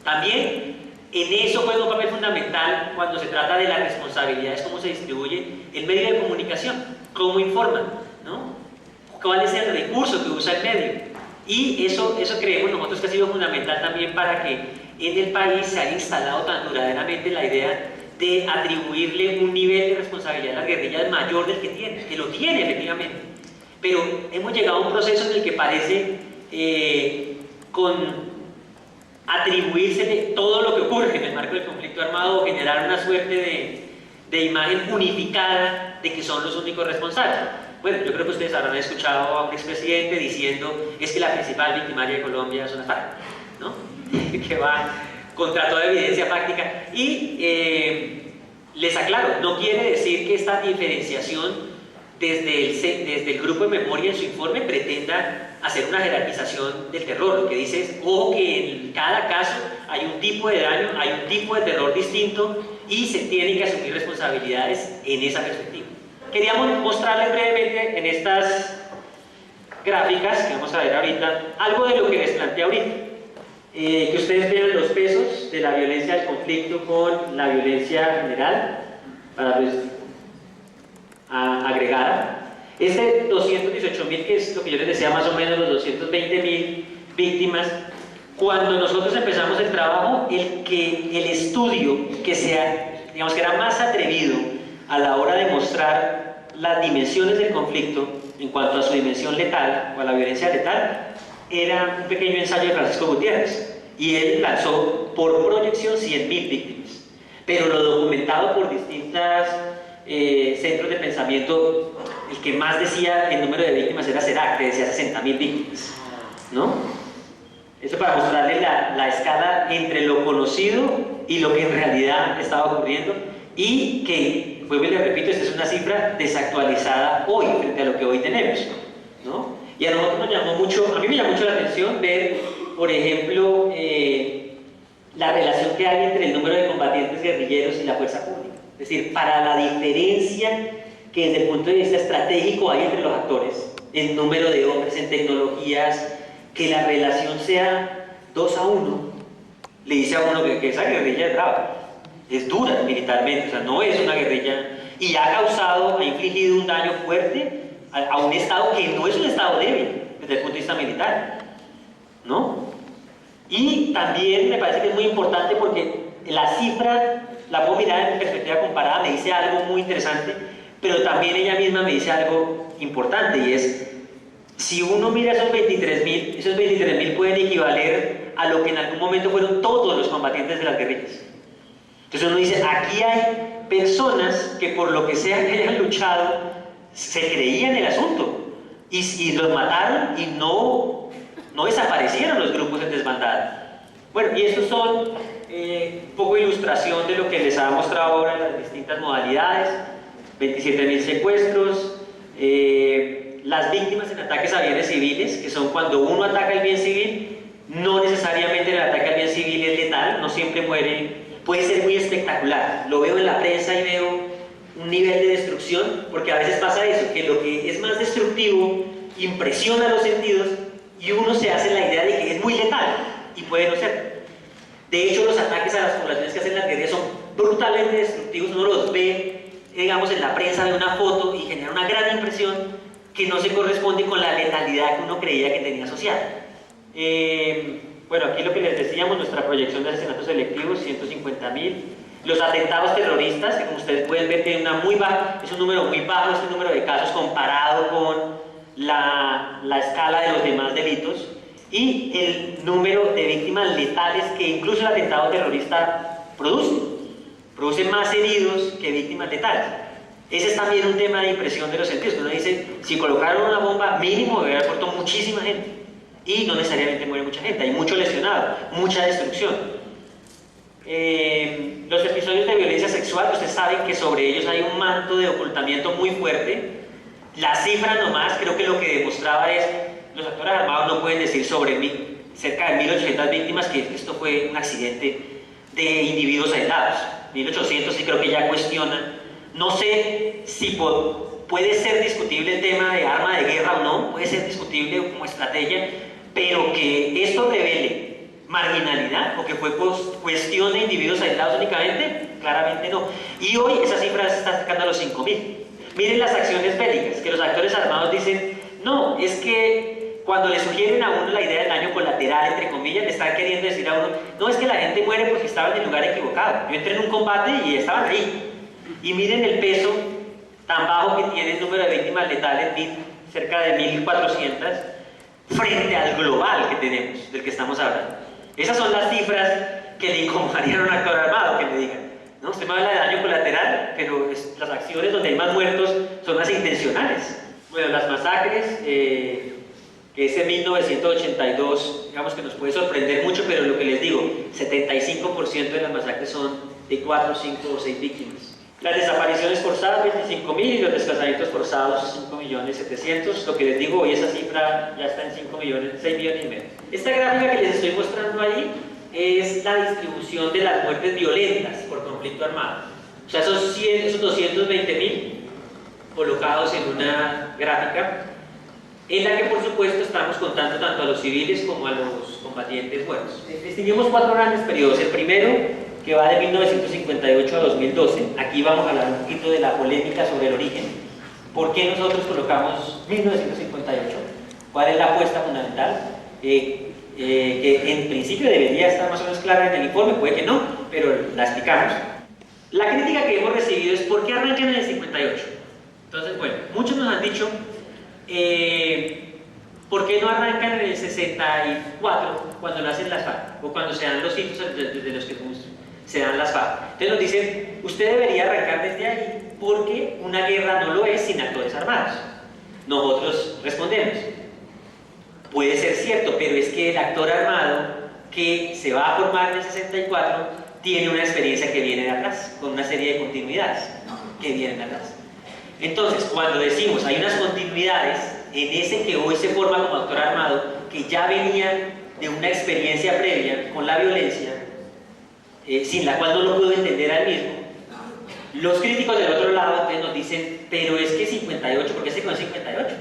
También en eso juega un papel fundamental cuando se trata de las responsabilidades, cómo se distribuye el medio de comunicación, cómo informan, ¿no? Cuál es el recurso que usa el medio. Y eso creemos nosotros que ha sido fundamental también para que en el país se haya instalado tan duraderamente la idea de atribuirle un nivel de responsabilidad a las guerrillas mayor del que lo tiene efectivamente. Pero hemos llegado a un proceso en el que parece con atribuirse todo lo que ocurre en el marco del conflicto armado o generar una suerte de imagen unificada de que son los únicos responsables. Bueno, yo creo que ustedes habrán escuchado a un expresidente diciendo es que la principal victimaria de Colombia son las FARC, ¿no? Que va contra toda evidencia práctica. Y les aclaro, no quiere decir que esta diferenciación desde el grupo de memoria en su informe pretenda hacer una jerarquización del terror. Lo que dice es, ojo, que en cada caso hay un tipo de daño, hay un tipo de terror distinto y se tienen que asumir responsabilidades en esa perspectiva. Queríamos mostrarles brevemente en estas gráficas que vamos a ver ahorita algo de lo que les planteé ahorita. Que ustedes vean los pesos de la violencia del conflicto con la violencia general para agregada. Este 218.000, que es lo que yo les decía más o menos los 220.000, víctimas. Cuando nosotros empezamos el trabajo, el estudio que digamos que era más atrevido a la hora de mostrar las dimensiones del conflicto en cuanto a su dimensión letal o a la violencia letal, era un pequeño ensayo de Francisco Gutiérrez, y él lanzó por proyección 100.000 víctimas, pero lo documentado por distintos centros de pensamiento, el que más decía el número de víctimas era CEDAC, que decía 60.000 víctimas, ¿no? Eso para mostrarle la escala entre lo conocido y lo que en realidad estaba ocurriendo, y que, vuelvo y le repito, esta es una cifra desactualizada hoy frente a lo que hoy tenemos, ¿no? Y a nosotros nos llamó mucho, a mí me llamó mucho la atención ver, por ejemplo, la relación que hay entre el número de combatientes guerrilleros y la fuerza pública. Es decir, para la diferencia que desde el punto de vista estratégico hay entre los actores, el número de hombres en tecnologías, que la relación sea 2-1, le dice a uno que esa guerrilla es brava, es dura militarmente, o sea, no es una guerrilla, y ha infligido un daño fuerte a un Estado que no es un Estado débil desde el punto de vista militar, ¿no? Y también me parece que es muy importante porque la cifra la puedo mirar en perspectiva comparada, me dice algo muy interesante, pero también ella misma me dice algo importante, y es, si uno mira esos 23.000 pueden equivaler a lo que en algún momento fueron todos los combatientes de las guerrillas. Entonces uno dice, aquí hay personas que por lo que sea que hayan luchado, se creían el asunto, y los mataron, y no desaparecieron los grupos en desbandada. Bueno, y estos son un poco ilustración de lo que les ha mostrado ahora en las distintas modalidades: 27.000 secuestros, las víctimas en ataques a bienes civiles, que son cuando uno ataca el bien civil, no necesariamente el ataque al bien civil es letal, no siempre muere, puede ser muy espectacular. Lo veo en la prensa y veo un nivel de destrucción, porque a veces pasa eso, que lo que es más destructivo impresiona los sentidos y uno se hace la idea de que es muy letal, y puede no ser. De hecho, los ataques a las poblaciones que hacen las guerrillas son brutalmente destructivos. Uno los ve, digamos, en la prensa, de una foto, y genera una gran impresión que no se corresponde con la letalidad que uno creía que tenía asociada. Bueno, aquí lo que les decíamos, nuestra proyección de asesinatos selectivos, 150.000. Los atentados terroristas, que como ustedes pueden ver tienen es un número muy bajo, este número de casos comparado con la escala de los demás delitos, y el número de víctimas letales que incluso el atentado terrorista produce más heridos que víctimas letales. Ese es también un tema de impresión de los sentidos, que uno dice, si colocaron una bomba, mínimo debe haber muerto muchísima gente, y no necesariamente muere mucha gente, hay mucho lesionado, mucha destrucción. Los episodios de violencia sexual, ustedes saben que sobre ellos hay un manto de ocultamiento muy fuerte. La cifra nomás, creo que lo que demostraba es, los actores armados no pueden decir sobre cerca de 1.800 víctimas que esto fue un accidente de individuos aislados. 1.800 sí creo que ya cuestionan. No sé si puede ser discutible el tema de arma de guerra o no, puede ser discutible como estrategia, pero que esto revele marginalidad o que fue cuestión de individuos aislados únicamente, claramente no. Y hoy esa cifra se está acercando a los 5.000. Miren las acciones bélicas, que los actores armados dicen, no, es que cuando le sugieren a uno la idea del daño colateral, entre comillas, le están queriendo decir a uno, no, es que la gente muere porque estaba en el lugar equivocado. Yo entré en un combate y estaban ahí. Y miren el peso tan bajo que tiene el número de víctimas letales, cerca de 1.400, frente al global que tenemos, del que estamos hablando. Esas son las cifras que le incomodarían a un actor armado, que le digan, ¿no? Usted me habla de daño colateral, pero las acciones donde hay más muertos son las intencionales. Bueno, las masacres, que es en 1982, digamos que nos puede sorprender mucho, pero lo que les digo, 75% de las masacres son de 4, 5 o 6 víctimas. Las desapariciones forzadas, 25.000, y los desplazamientos forzados, 5.700.000. Lo que les digo, hoy esa cifra ya está en 6,5 millones. Esta gráfica que les estoy mostrando ahí es la distribución de las muertes violentas por conflicto armado. O sea, esos 220.000 colocados en una gráfica, en la que por supuesto estamos contando tanto a los civiles como a los combatientes muertos. Distinguimos 4 grandes periodos. El primero, que va de 1958 a 2012. Aquí vamos a hablar un poquito de la polémica sobre el origen. ¿Por qué nosotros colocamos 1958? ¿Cuál es la apuesta fundamental? que en principio debería estar más o menos clara en el informe, puede que no, pero la explicamos. La crítica que hemos recibido es ¿por qué arrancan en el 58? Entonces, bueno, muchos nos han dicho ¿por qué no arrancan en el 64 cuando nacen las FARC? O cuando se dan los hitos desde los que se dan las FARC. Entonces nos dicen, usted debería arrancar desde ahí porque una guerra no lo es sin actores armados. Nosotros respondemos, puede ser cierto, pero es que el actor armado que se va a formar en el 64 tiene una experiencia que viene de atrás, con una serie de continuidades que vienen de atrás. Entonces, cuando decimos hay unas continuidades en ese que hoy se forma como actor armado, que ya venían de una experiencia previa con la violencia, sin la cual no lo puedo entender al mismo, los críticos del otro lado pues, nos dicen, pero es que 58, ¿por qué se conoce 58?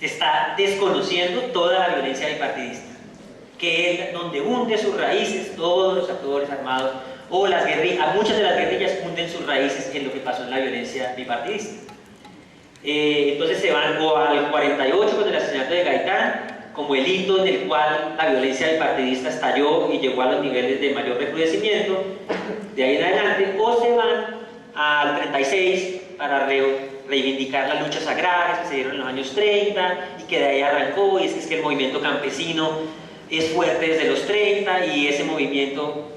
Se está desconociendo toda la violencia bipartidista, que es donde hunde sus raíces todos los actores armados, o las guerrillas, muchas de las guerrillas hunden sus raíces en lo que pasó en la violencia bipartidista. Entonces se van al 48 con el asesinato de Gaitán, como el hito en el cual la violencia bipartidista estalló y llegó a los niveles de mayor recrudecimiento, de ahí en adelante, o se van al 36 para reivindicar las luchas agrarias que se dieron en los años 30 y que de ahí arrancó, y es que el movimiento campesino es fuerte desde los 30 y ese movimiento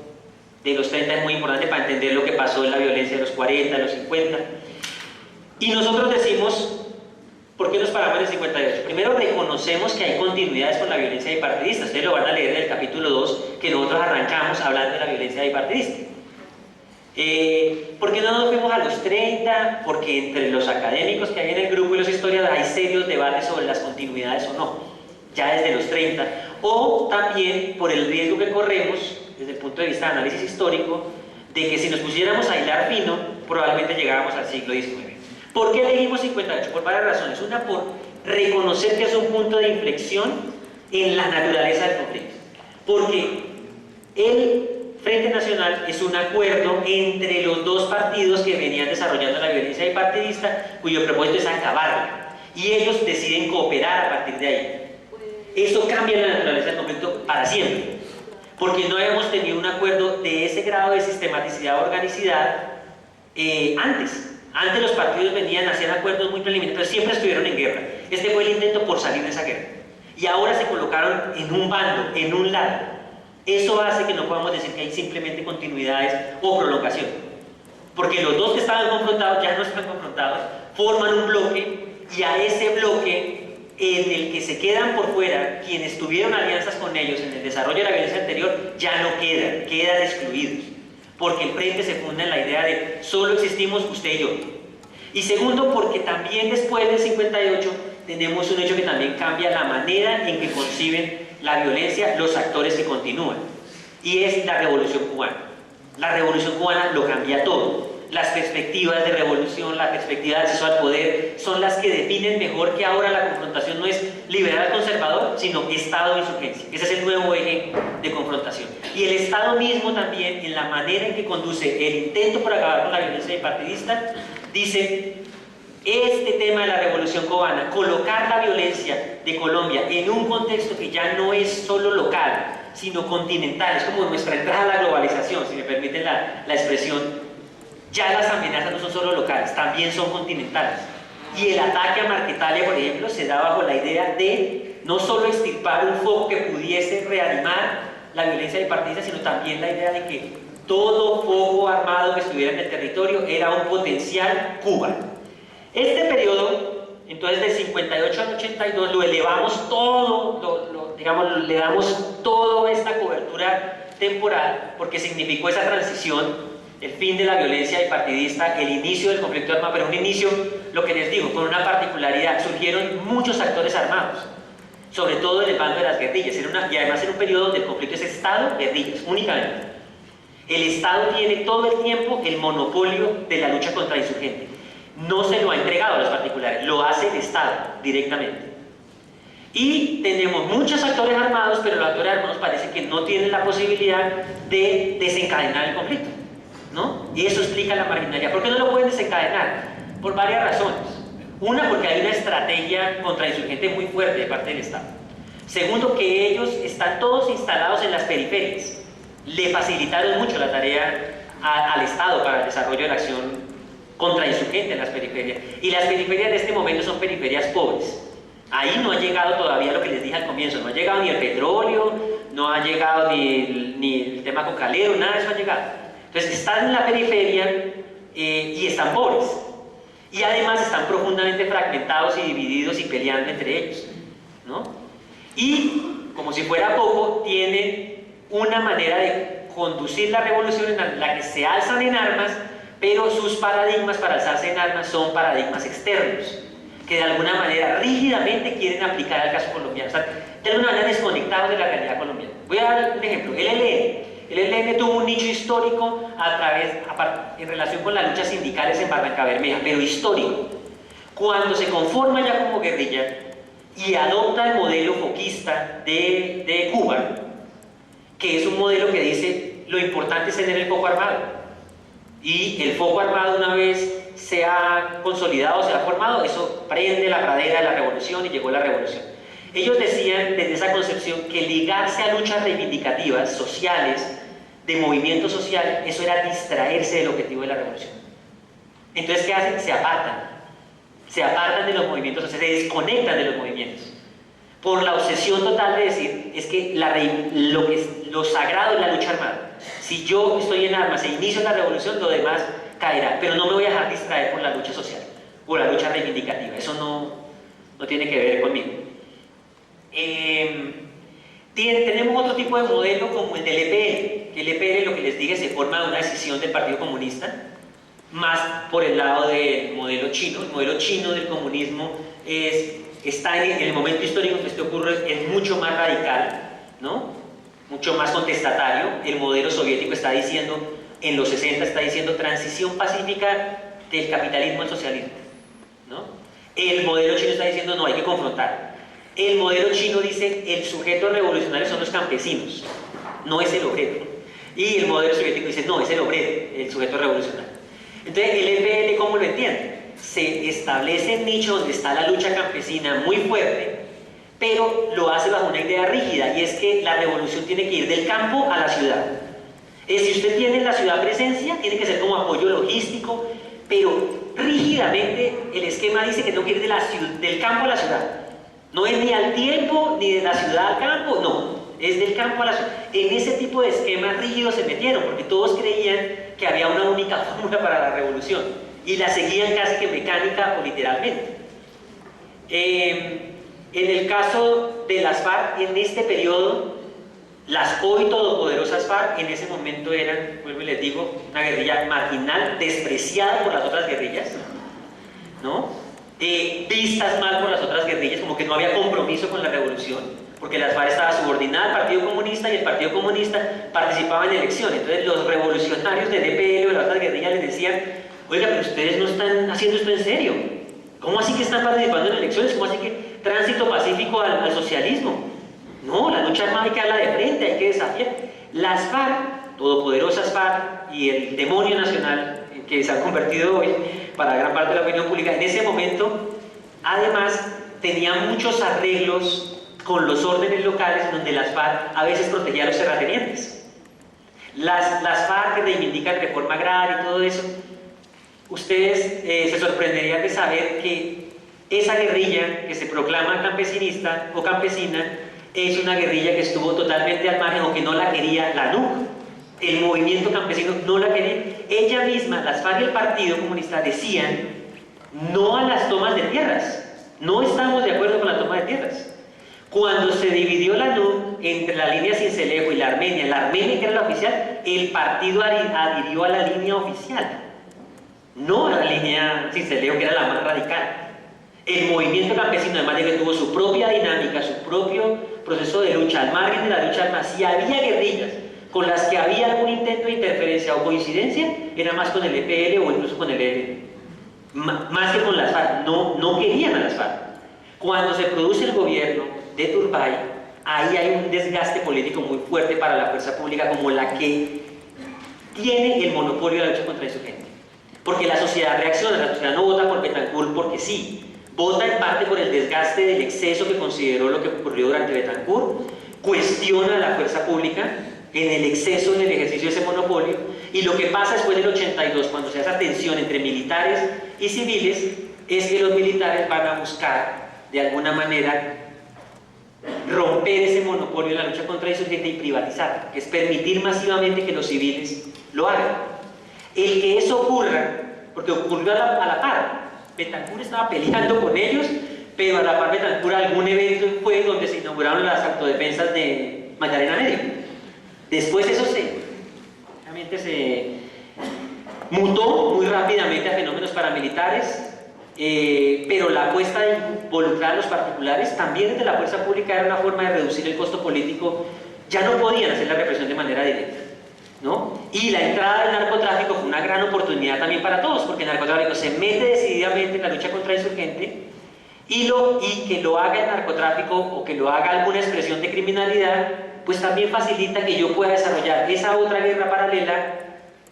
de los 30 es muy importante para entender lo que pasó en la violencia de los 40, de los 50. Y nosotros decimos, ¿por qué nos paramos en el 58? Primero, reconocemos que hay continuidades con la violencia bipartidista. Ustedes lo van a leer en el capítulo 2, que nosotros arrancamos hablando de la violencia bipartidista. ¿Por qué no nos fuimos a los 30? Porque entre los académicos que hay en el grupo y los historiadores hay serios debates sobre las continuidades o no, ya desde los 30. O también por el riesgo que corremos, desde el punto de vista de análisis histórico, de que si nos pusiéramos a hilar fino, probablemente llegáramos al siglo XIX. ¿Por qué elegimos 58? Por varias razones. Una, por reconocer que es un punto de inflexión en la naturaleza del conflicto. Porque el Frente Nacional es un acuerdo entre los dos partidos que venían desarrollando la violencia bipartidista, cuyo propósito es acabarla. Y ellos deciden cooperar a partir de ahí. Eso cambia la naturaleza del conflicto para siempre. Porque no habíamos tenido un acuerdo de ese grado de sistematicidad o organicidad antes. Antes los partidos venían a hacer acuerdos muy preliminares, pero siempre estuvieron en guerra. Este fue el intento por salir de esa guerra. Y ahora se colocaron en un bando, en un lado. Eso hace que no podamos decir que hay simplemente continuidades o prolongación. Porque los dos que estaban confrontados ya no están confrontados, forman un bloque y a ese bloque en el que se quedan por fuera quienes tuvieron alianzas con ellos en el desarrollo de la violencia anterior ya no quedan excluidos. Porque el frente se funda en la idea de solo existimos usted y yo. Y segundo, porque también después del 58 tenemos un hecho que también cambia la manera en que conciben la violencia los actores que continúan. Y es la Revolución Cubana. La Revolución Cubana lo cambia todo. Las perspectivas de revolución, la perspectiva de acceso al poder son las que definen mejor que ahora la confrontación no es liberal conservador, sino Estado de insurgencia. Ese es el nuevo eje de confrontación. Y el Estado mismo también, en la manera en que conduce el intento por acabar con la violencia bipartidista, dice, este tema de la Revolución Cubana, colocar la violencia de Colombia en un contexto que ya no es solo local, sino continental, es como nuestra entrada a la globalización, si me permiten la expresión. Ya las amenazas no son solo locales, también son continentales. Y el ataque a Marquetalia, por ejemplo, se da bajo la idea de no solo extirpar un foco que pudiese reanimar la violencia bipartidista, sino también la idea de que todo foco armado que estuviera en el territorio era un potencial Cuba. Este periodo, entonces del 58 al 82, lo elevamos todo, digamos, le damos toda esta cobertura temporal, porque significó esa transición, el fin de la violencia bipartidista, el inicio del conflicto armado, pero un inicio, lo que les digo, con una particularidad, surgieron muchos actores armados, sobre todo en el bando de las guerrillas, y además en un periodo donde el conflicto es Estado-guerrillas, únicamente. El Estado tiene todo el tiempo el monopolio de la lucha contra insurgentes. No se lo ha entregado a los particulares, lo hace el Estado directamente. Y tenemos muchos actores armados, pero los actores armados parece que no tienen la posibilidad de desencadenar el conflicto, ¿no? Y eso explica la marginalidad. ¿Por qué no lo pueden desencadenar? Por varias razones. Una, porque hay una estrategia contrainsurgente muy fuerte de parte del Estado. Segundo, que ellos están todos instalados en las periferias. Le facilitaron mucho la tarea al Estado para el desarrollo de la acción contrainsurgente en las periferias. Y las periferias de este momento son periferias pobres. Ahí no ha llegado todavía lo que les dije al comienzo, no ha llegado ni el petróleo, no ha llegado ni el tema cocalero, nada de eso ha llegado. Entonces están en la periferia y están pobres. Y además están profundamente fragmentados y divididos y peleando entre ellos, ¿no? Y, como si fuera poco, tienen una manera de conducir la revolución en la que se alzan en armas, pero sus paradigmas para alzarse en armas son paradigmas externos, que de alguna manera rígidamente quieren aplicar al caso colombiano, o sea, de alguna manera desconectados de la realidad colombiana. Voy a dar un ejemplo, el ELN. El ELN tuvo un nicho histórico en relación con las luchas sindicales en Barranca Bermeja, pero histórico. Cuando se conforma ya como guerrilla y adopta el modelo foquista de Cuba, que es un modelo que dice lo importante es tener el foco armado, y el foco armado, una vez se ha consolidado, se ha formado, eso prende la pradera de la revolución y llegó la revolución. Ellos decían desde esa concepción que ligarse a luchas reivindicativas, sociales, de movimiento social, eso era distraerse del objetivo de la revolución. Entonces, ¿qué hacen? Se apartan de los movimientos sociales, se desconectan de los movimientos, por la obsesión total de decir, es que lo sagrado es la lucha armada. Si yo estoy en armas e inicio la revolución, lo demás caerá, pero no me voy a dejar distraer por la lucha social, por la lucha reivindicativa, eso no tiene que ver conmigo. Tenemos otro tipo de modelo como el del EPL, que el EPL, lo que les dije, se forma de una decisión del Partido Comunista, más por el lado del modelo chino. El modelo chino del comunismo está en el momento histórico que esto ocurre, es mucho más radical, ¿no? Mucho más contestatario. El modelo soviético está diciendo, en los 60 está diciendo transición pacífica del capitalismo al socialismo, ¿no? El modelo chino está diciendo no, hay que confrontar. El modelo chino dice el sujeto revolucionario son los campesinos, no es el obrero. Y el modelo soviético dice no, es el obrero, el sujeto revolucionario. Entonces el EPL, ¿cómo lo entiende? Se establece el nicho donde está la lucha campesina muy fuerte, pero lo hace bajo una idea rígida, y es que la revolución tiene que ir del campo a la ciudad. Si usted tiene en la ciudad presencia, tiene que ser como apoyo logístico, pero rígidamente el esquema dice que no quiere ir del campo a la ciudad. No es ni al tiempo, ni de la ciudad al campo, no, es del campo a la ciudad. En ese tipo de esquemas rígidos se metieron, porque todos creían que había una única fórmula para la revolución, y la seguían casi que mecánica o literalmente. En el caso de las FARC, en este periodo, las hoy todopoderosas FARC en ese momento eran, vuelvo y les digo, una guerrilla marginal, despreciada por las otras guerrillas, ¿no? Vistas mal por las otras guerrillas, como que no había compromiso con la revolución, porque las FARC estaba subordinada al Partido Comunista, y el Partido Comunista participaba en elecciones. Entonces los revolucionarios del EPL o de las otras guerrillas les decían, oiga, pero ustedes no están haciendo esto en serio. ¿Cómo así que están participando en elecciones? ¿Cómo así que tránsito pacífico al socialismo? No, la lucha armada hay que darla de frente, hay que desafiar. Las FARC, todopoderosas FARC y el demonio nacional que se han convertido hoy para gran parte de la opinión pública, en ese momento, además, tenían muchos arreglos con los órdenes locales, donde las FARC a veces protegían a los terratenientes. Las FARC que reivindican reforma agraria y todo eso, ustedes se sorprenderían de saber que esa guerrilla que se proclama campesinista o campesina es una guerrilla que estuvo totalmente al margen, o que no la quería la NUC. El movimiento campesino no la quería. Ella misma, las FARC y el Partido Comunista decían no a las tomas de tierras. No estamos de acuerdo con la toma de tierras. Cuando se dividió la NUC entre la línea Sincelejo y la Armenia que era la oficial, el partido adhirió a la línea oficial, no a la línea Sincelejo, que era la más radical. El movimiento campesino, además de que tuvo su propia dinámica, su propio proceso de lucha, al margen de la lucha armada, si había guerrillas con las que había algún intento de interferencia o coincidencia, era más con el EPL o incluso con el ELN, más que con las FARC. No querían a las FARC. Cuando se produce el gobierno de Turbay, ahí hay un desgaste político muy fuerte para la fuerza pública, como la que tiene el monopolio de la lucha contra la insurgencia. Porque la sociedad reacciona, la sociedad no vota por Betancur porque sí, vota en parte por el desgaste del exceso que consideró lo que ocurrió durante Betancourt, cuestiona la fuerza pública en el exceso en el ejercicio de ese monopolio, y lo que pasa después del 82, cuando se hace esa tensión entre militares y civiles, es que los militares van a buscar de alguna manera romper ese monopolio en la lucha contra el insurgente y privatizar, que es permitir masivamente que los civiles lo hagan. El que eso ocurra, porque ocurrió a la par, Betancourt estaba peleando con ellos, pero a la par Betancourt algún evento fue donde se inauguraron las autodefensas de Magdalena Medio. Después eso realmente se mutó muy rápidamente a fenómenos paramilitares, pero la apuesta de involucrar a los particulares también desde la fuerza pública era una forma de reducir el costo político. Ya no podían hacer la represión de manera directa, ¿no? Y la entrada del narcotráfico fue una gran oportunidad también para todos, porque el narcotráfico se mete decididamente en la lucha contra el insurgente, y que lo haga el narcotráfico o que lo haga alguna expresión de criminalidad, pues también facilita que yo pueda desarrollar esa otra guerra paralela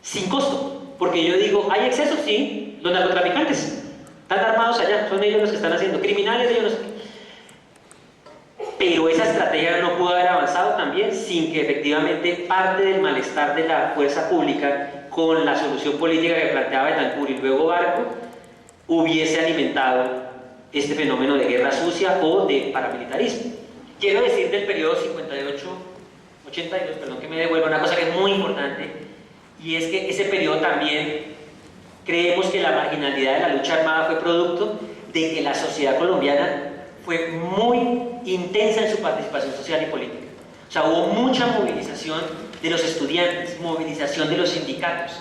sin costo. Porque yo digo, ¿hay excesos? Sí, los narcotraficantes están armados allá, son ellos los que están haciendo, criminales ellos no sé qué. Pero esa estrategia no pudo haber avanzado también sin que efectivamente parte del malestar de la fuerza pública con la solución política que planteaba Betancourt y luego Barco hubiese alimentado este fenómeno de guerra sucia o de paramilitarismo. Quiero decir del periodo 58-82, perdón que me devuelva, una cosa que es muy importante, y es que ese periodo también creemos que la marginalidad de la lucha armada fue producto de que la sociedad colombiana fue muy intensa en su participación social y política. O sea, hubo mucha movilización de los estudiantes, movilización de los sindicatos,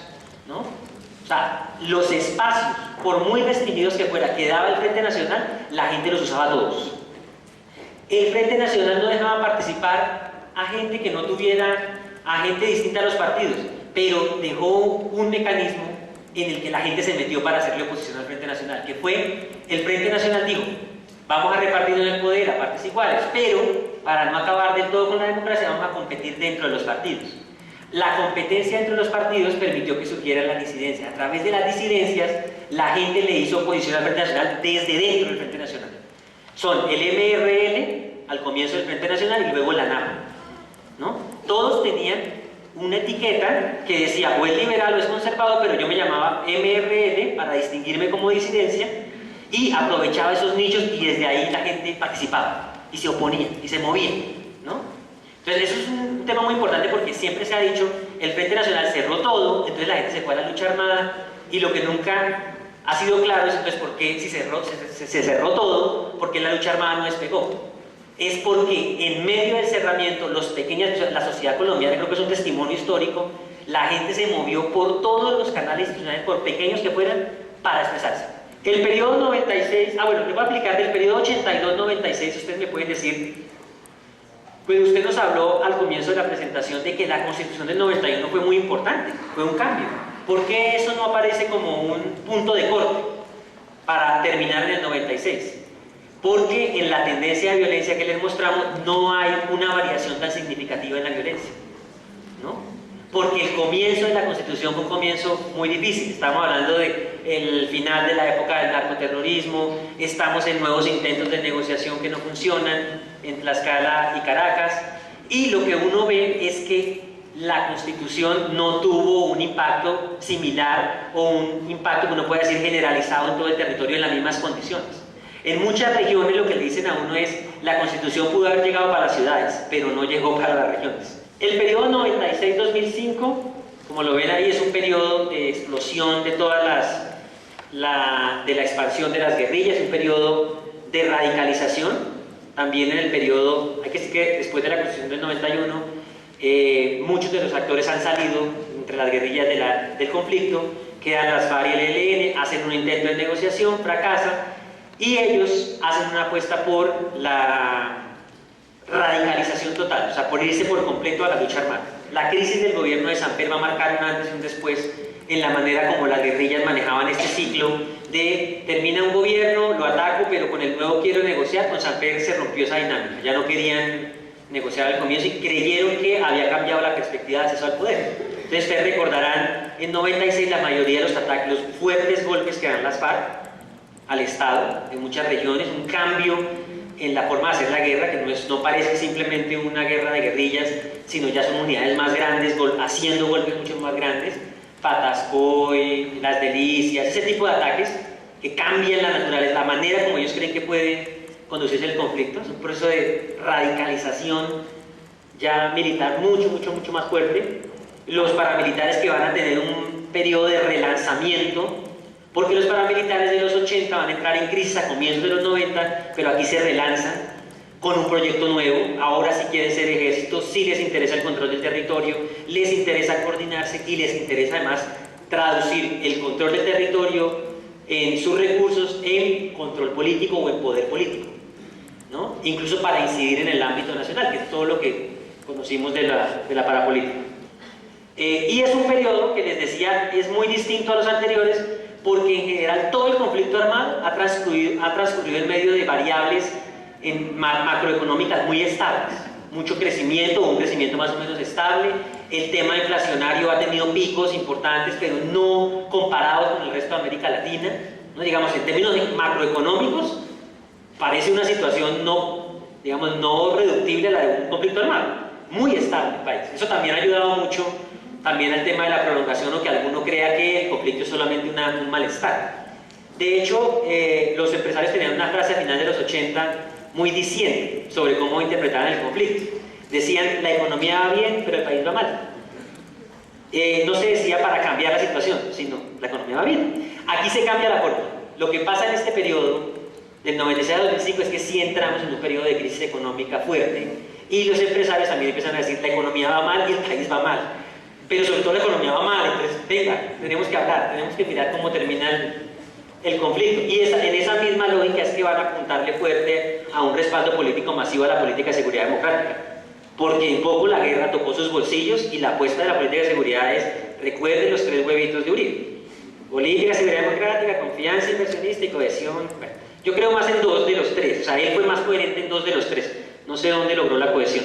¿no? O sea, los espacios, por muy restringidos que fuera, que daba el Frente Nacional, la gente los usaba todos. El Frente Nacional no dejaba participar a gente que no tuviera, a gente distinta a los partidos, pero dejó un mecanismo en el que la gente se metió para hacerle oposición al Frente Nacional, que fue, el Frente Nacional dijo, vamos a repartirnos el poder a partes iguales, pero para no acabar del todo con la democracia vamos a competir dentro de los partidos. La competencia entre los partidos permitió que surgiera la disidencia. A través de las disidencias, la gente le hizo oposición al Frente Nacional desde dentro del Frente Nacional. Son el MRL al comienzo del Frente Nacional y luego la NAP, ¿no? Todos tenían una etiqueta que decía o es liberal o es conservador, pero yo me llamaba MRL para distinguirme como disidencia y aprovechaba esos nichos y desde ahí la gente participaba y se oponía y se movía, ¿no? Entonces eso es un tema muy importante porque siempre se ha dicho el Frente Nacional cerró todo, entonces la gente se fue a la lucha armada y lo que nunca ha sido claro es entonces por qué si se cerró todo, por qué la lucha armada no despegó. Es porque en medio del cerramiento, la sociedad colombiana, creo que es un testimonio histórico, la gente se movió por todos los canales institucionales, por pequeños que fueran, para expresarse. El periodo 96, bueno, le voy a aplicar del periodo 82-96, ustedes me pueden decir, pues usted nos habló al comienzo de la presentación de que la Constitución del 91 fue muy importante, fue un cambio. ¿Por qué eso no aparece como un punto de corte para terminar en el 96? Porque en la tendencia de violencia que les mostramos no hay una variación tan significativa en la violencia, ¿no? Porque el comienzo de la Constitución fue un comienzo muy difícil. Estamos hablando del final de la época del narcoterrorismo, estamos en nuevos intentos de negociación que no funcionan en Tlaxcala y Caracas, y lo que uno ve es que la Constitución no tuvo un impacto similar o un impacto que uno puede decir generalizado en todo el territorio en las mismas condiciones. En muchas regiones lo que le dicen a uno es la Constitución pudo haber llegado para las ciudades, pero no llegó para las regiones. El periodo 96-2005, como lo ven ahí, es un periodo de explosión de todas de la expansión de las guerrillas, un periodo de radicalización. También en el periodo, hay que decir que después de la Constitución del 91, muchos de los actores han salido entre las guerrillas del conflicto, quedan las FARC y el ELN, hacen un intento de negociación, fracasa, y ellos hacen una apuesta por la radicalización total, o sea, por irse por completo a la lucha armada. La crisis del gobierno de Samper va a marcar un antes y un después en la manera como las guerrillas manejaban este ciclo de termina un gobierno, lo ataco, pero con el nuevo quiero negociar. Con Samper se rompió esa dinámica, ya no querían negociar al comienzo y creyeron que había cambiado la perspectiva de acceso al poder. Entonces ustedes recordarán, en 96 la mayoría de los ataques, los fuertes golpes que dan las FARC, al Estado en muchas regiones, un cambio en la forma de hacer la guerra, que no parece simplemente una guerra de guerrillas, sino ya son unidades más grandes, haciendo golpes mucho más grandes, Patascoy, Las Delicias, ese tipo de ataques que cambian la naturaleza, la manera como ellos creen que puede conducirse el conflicto. Es un proceso de radicalización ya militar mucho más fuerte. Los paramilitares que van a tener un periodo de relanzamiento, porque los paramilitares de los 80 van a entrar en crisis a comienzos de los 90, pero aquí se relanzan con un proyecto nuevo. Ahora sí quieren ser ejército, sí les interesa el control del territorio, les interesa coordinarse y les interesa además traducir el control del territorio en sus recursos en control político o en poder político, ¿no? Incluso para incidir en el ámbito nacional, que es todo lo que conocimos de la parapolítica. Y es un periodo que les decía es muy distinto a los anteriores, porque en general todo el conflicto armado ha transcurrido en medio de variables macroeconómicas muy estables, mucho crecimiento, un crecimiento más o menos estable. El tema inflacionario ha tenido picos importantes, pero no comparados con el resto de América Latina, ¿no? Digamos, en términos macroeconómicos, parece una situación no reductible a la de un conflicto armado, muy estable el país. Eso también ha ayudado mucho también al tema de la prolongación, o que alguno crea que el conflicto es solamente un malestar. De hecho, los empresarios tenían una frase a finales de los 80 muy diciente sobre cómo interpretaban el conflicto. Decían, la economía va bien, pero el país va mal. No se decía para cambiar la situación, sino la economía va bien. Aquí se cambia la fórmula. Lo que pasa en este periodo, del 96 al 2005, es que sí entramos en un periodo de crisis económica fuerte, y los empresarios también empiezan a decir, la economía va mal y el país va mal. Pero sobre todo la economía va mal, entonces venga, tenemos que hablar, tenemos que mirar cómo termina el conflicto. Y en esa misma lógica es que van a apuntarle fuerte a un respaldo político masivo a la política de seguridad democrática, porque en poco la guerra tocó sus bolsillos, y la apuesta de la política de seguridad es, recuerden los 3 huevitos de Uribe: política, seguridad democrática, confianza inversionista y cohesión. Bueno, yo creo más en 2 de los 3, o sea, él fue más coherente en 2 de los 3, no sé dónde logró la cohesión.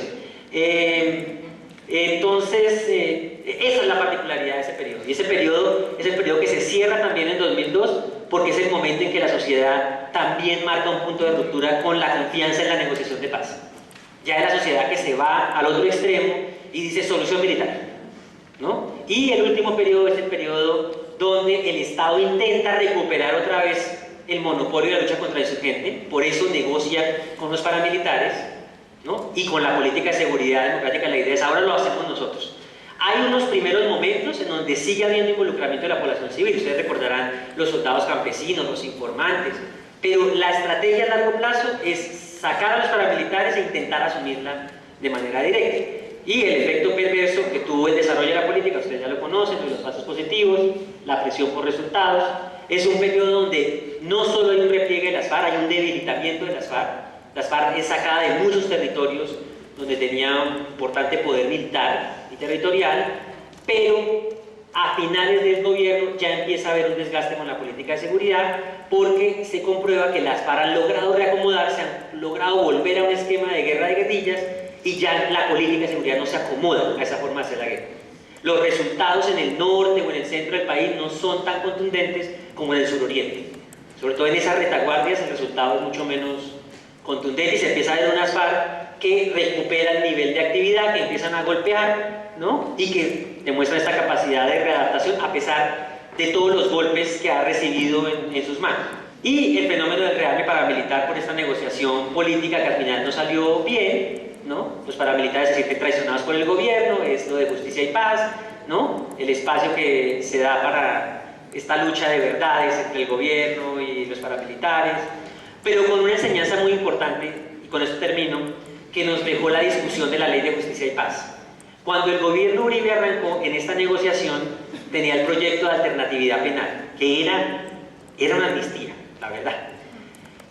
Entonces, esa es la particularidad de ese periodo, y ese periodo es el periodo que se cierra también en 2002, porque es el momento en que la sociedad también marca un punto de ruptura con la confianza en la negociación de paz. Ya es la sociedad que se va al otro extremo y dice solución militar, ¿no? Y el último periodo es el periodo donde el Estado intenta recuperar otra vez el monopolio de la lucha contra el insurgente, por eso negocia con los paramilitares, ¿no? Y con la política de seguridad democrática. La idea es, ahora lo hacemos nosotros. Hay unos primeros momentos en donde sigue habiendo involucramiento de la población civil. Ustedes recordarán los soldados campesinos, los informantes, pero la estrategia a largo plazo es sacar a los paramilitares e intentar asumirla de manera directa. Y el efecto perverso que tuvo el desarrollo de la política, ustedes ya lo conocen, los pasos positivos, la presión por resultados. Es un periodo donde no solo hay un repliegue de las FARC, hay un debilitamiento de las FARC. Las FARC es sacada de muchos territorios donde tenía un importante poder militar y territorial, pero a finales del gobierno ya empieza a haber un desgaste con la política de seguridad, porque se comprueba que las FARC han logrado reacomodarse, han logrado volver a un esquema de guerra de guerrillas, y ya la política de seguridad no se acomoda a esa forma de hacer la guerra. Los resultados en el norte o en el centro del país no son tan contundentes como en el suroriente. Sobre todo en esas retaguardias el resultado es mucho menos contundente, y se empieza a ver unas FARC que recuperan el nivel de actividad, que empiezan a golpear, ¿no? Y que demuestran esta capacidad de readaptación a pesar de todos los golpes que ha recibido en sus manos. Y el fenómeno del rearme paramilitar por esta negociación política que al final no salió bien, ¿no? Los paramilitares se sienten traicionados por el gobierno, es lo de justicia y paz, ¿no? El espacio que se da para esta lucha de verdades entre el gobierno y los paramilitares, pero con una enseñanza muy importante, y con esto termino, que nos dejó la discusión de la Ley de Justicia y Paz. Cuando el gobierno Uribe arrancó en esta negociación, tenía el proyecto de alternatividad penal, que era una amnistía, la verdad.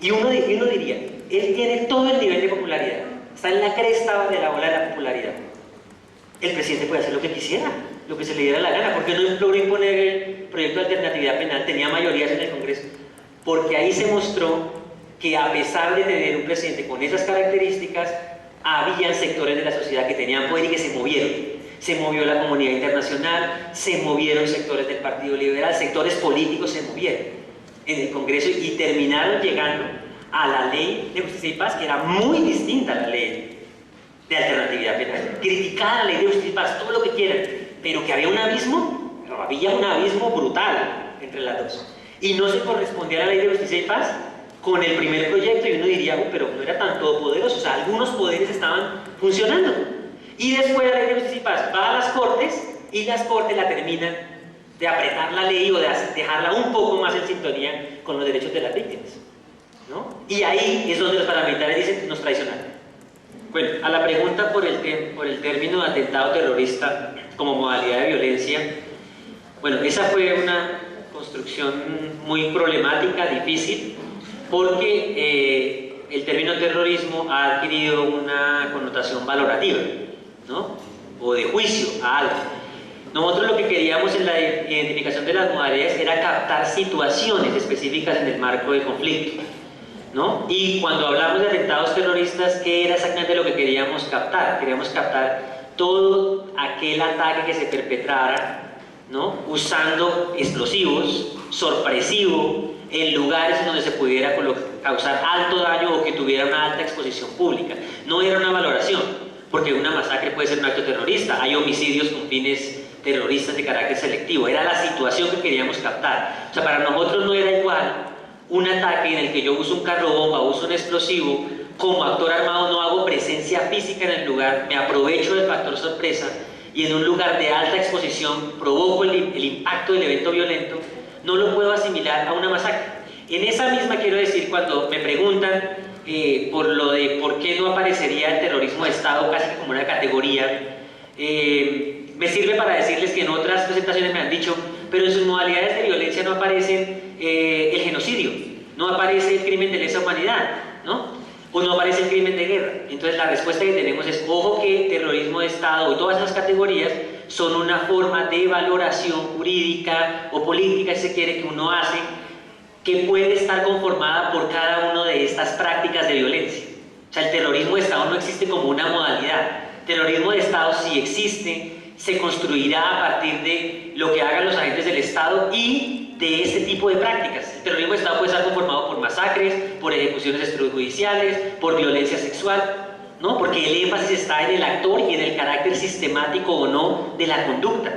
Y uno diría, él tiene todo el nivel de popularidad, está en la cresta de la ola de la popularidad. El presidente puede hacer lo que quisiera, lo que se le diera la gana. ¿Por qué no logró imponer el proyecto de alternatividad penal? Tenía mayorías en el Congreso. Porque ahí se mostró que, a pesar de tener un presidente con esas características, habían sectores de la sociedad que tenían poder y que se movieron. Se movió la comunidad internacional, se movieron sectores del Partido Liberal, sectores políticos se movieron. en el Congreso y terminaron llegando a la ley de justicia y paz, que era muy distinta a la ley de alternatividad penal. Criticada la ley de justicia y paz, todo lo que quieran, pero que había un abismo brutal entre las dos. Y no se correspondía a la ley de justicia y paz con el primer proyecto, y uno diría, pero no era tan todopoderoso, o sea, algunos poderes estaban funcionando. Y después la ley de justicia y paz va a las Cortes, y las Cortes la terminan de apretar la ley o de dejarla un poco más en sintonía con los derechos de las víctimas, ¿no? Y ahí es donde los paramilitares dicen que nos traicionaron. Bueno, a la pregunta por el término de atentado terrorista como modalidad de violencia, bueno, esa fue una construcción muy problemática, difícil, porque el término terrorismo ha adquirido una connotación valorativa, ¿no? O de juicio a algo. Nosotros lo que queríamos en la identificación de las modalidades era captar situaciones específicas en el marco del conflicto, ¿no? Y cuando hablamos de atentados terroristas, ¿qué era exactamente lo que queríamos captar? Queríamos captar todo aquel ataque que se perpetrara, ¿no? Usando explosivos, sorpresivo, en lugares donde se pudiera causar alto daño o que tuviera una alta exposición pública. No era una valoración, porque una masacre puede ser un acto terrorista, hay homicidios con fines terroristas de carácter selectivo, era la situación que queríamos captar. O sea, para nosotros no era igual un ataque en el que yo uso un carro bomba, uso un explosivo, como actor armado no hago presencia física en el lugar, me aprovecho del factor sorpresa y en un lugar de alta exposición provoco el impacto del evento violento, no lo puedo asimilar a una masacre. En esa misma quiero decir, cuando me preguntan por lo de por qué no aparecería el terrorismo de Estado casi como una categoría, me sirve para decirles que en otras presentaciones me han dicho, pero en sus modalidades de violencia no aparecen el genocidio, no aparece el crimen de lesa humanidad, ¿no? O no aparece el crimen de guerra. Entonces la respuesta que tenemos es, ojo que terrorismo de Estado y todas esas categorías son una forma de valoración jurídica o política, si se quiere, que uno hace, que puede estar conformada por cada una de estas prácticas de violencia. O sea, el terrorismo de Estado no existe como una modalidad. Terrorismo de Estado sí existe, se construirá a partir de lo que hagan los agentes del Estado y de ese tipo de prácticas. El terrorismo de Estado puede estar conformado por masacres, por ejecuciones extrajudiciales, por violencia sexual, ¿no? Porque el énfasis está en el actor y en el carácter sistemático o no de la conducta.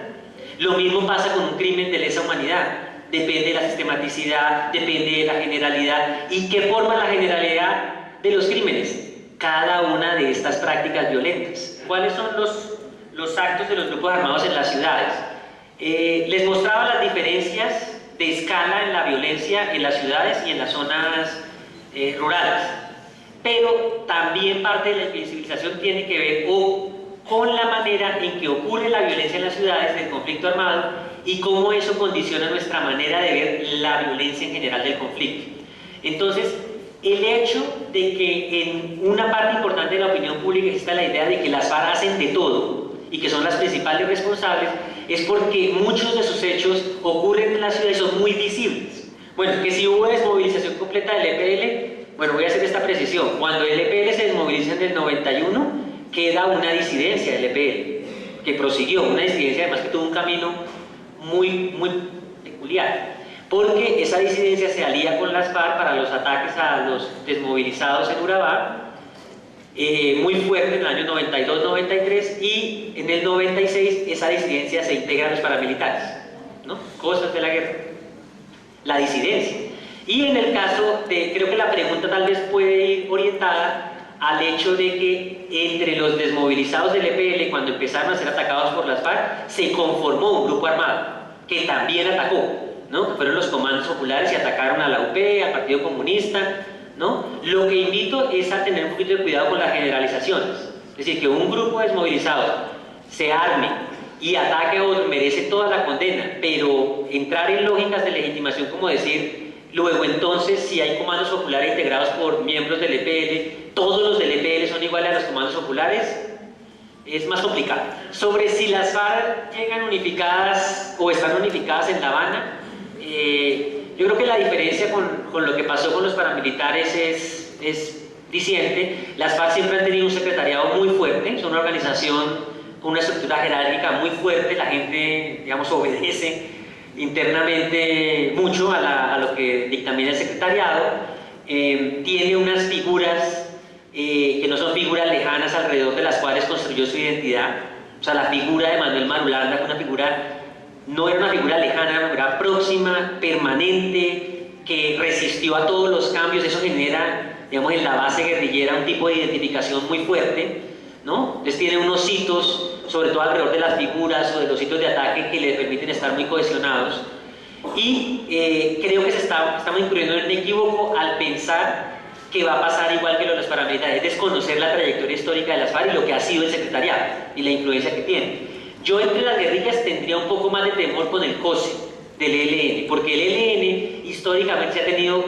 Lo mismo pasa con un crimen de lesa humanidad. Depende de la sistematicidad, depende de la generalidad. ¿Y qué forma la generalidad de los crímenes? Cada una de estas prácticas violentas. ¿Cuáles son los actos de los grupos armados en las ciudades? Les mostraba las diferencias de escala en la violencia en las ciudades y en las zonas rurales. Pero también parte de la invisibilización tiene que ver con la manera en que ocurre la violencia en las ciudades, del conflicto armado, y cómo eso condiciona nuestra manera de ver la violencia en general del conflicto. Entonces, el hecho de que en una parte importante de la opinión pública exista la idea de que las FARC hacen de todo y que son las principales responsables, es porque muchos de sus hechos ocurren en la ciudad y son muy visibles. Bueno, que si hubo desmovilización completa del EPL, bueno, voy a hacer esta precisión. Cuando el EPL se desmoviliza en el 91, queda una disidencia del EPL, que prosiguió, una disidencia además que tuvo un camino muy peculiar, porque esa disidencia se alía con las FARC para los ataques a los desmovilizados en Urabá, muy fuerte en el año 92-93, y en el 96 esa disidencia se integra a los paramilitares, ¿no? Cosas de la guerra, la disidencia. Y en el caso de, creo que la pregunta tal vez puede ir orientada al hecho de que entre los desmovilizados del EPL, cuando empezaron a ser atacados por las FARC, se conformó un grupo armado que también atacó, ¿no? Que fueron los comandos populares y atacaron a la UP, al Partido Comunista, ¿no? Lo que invito es a tener un poquito de cuidado con las generalizaciones. Es decir, que un grupo de desmovilizados se arme y ataque a otro merece toda la condena, pero entrar en lógicas de legitimación como decir, luego entonces si hay comandos populares integrados por miembros del EPL, todos los del EPL son iguales a los comandos populares, es más complicado. Sobre si las FARC llegan unificadas o están unificadas en La Habana, yo creo que la diferencia con lo que pasó con los paramilitares es diciente. Las FARC siempre han tenido un secretariado muy fuerte, son una organización con una estructura jerárquica muy fuerte, la gente, digamos, obedece internamente mucho a lo que dictamina el secretariado. Tiene unas figuras que no son figuras lejanas alrededor de las cuales construyó su identidad. O sea, la figura de Manuel Marulanda fue una figura, no era una figura lejana, era una figura próxima, permanente, que resistió a todos los cambios. Eso genera, digamos, en la base guerrillera un tipo de identificación muy fuerte, ¿no? Entonces tiene unos hitos, sobre todo alrededor de las figuras o de los hitos de ataque, que le permiten estar muy cohesionados. Y creo que estamos incurriendo en un equívoco al pensar que va a pasar igual que lo de los paramilitares, es desconocer la trayectoria histórica de las FARC y lo que ha sido el secretariado y la influencia que tiene. Yo entre las guerrillas tendría un poco más de temor con el COSE del ELN, porque el ELN históricamente se ha tenido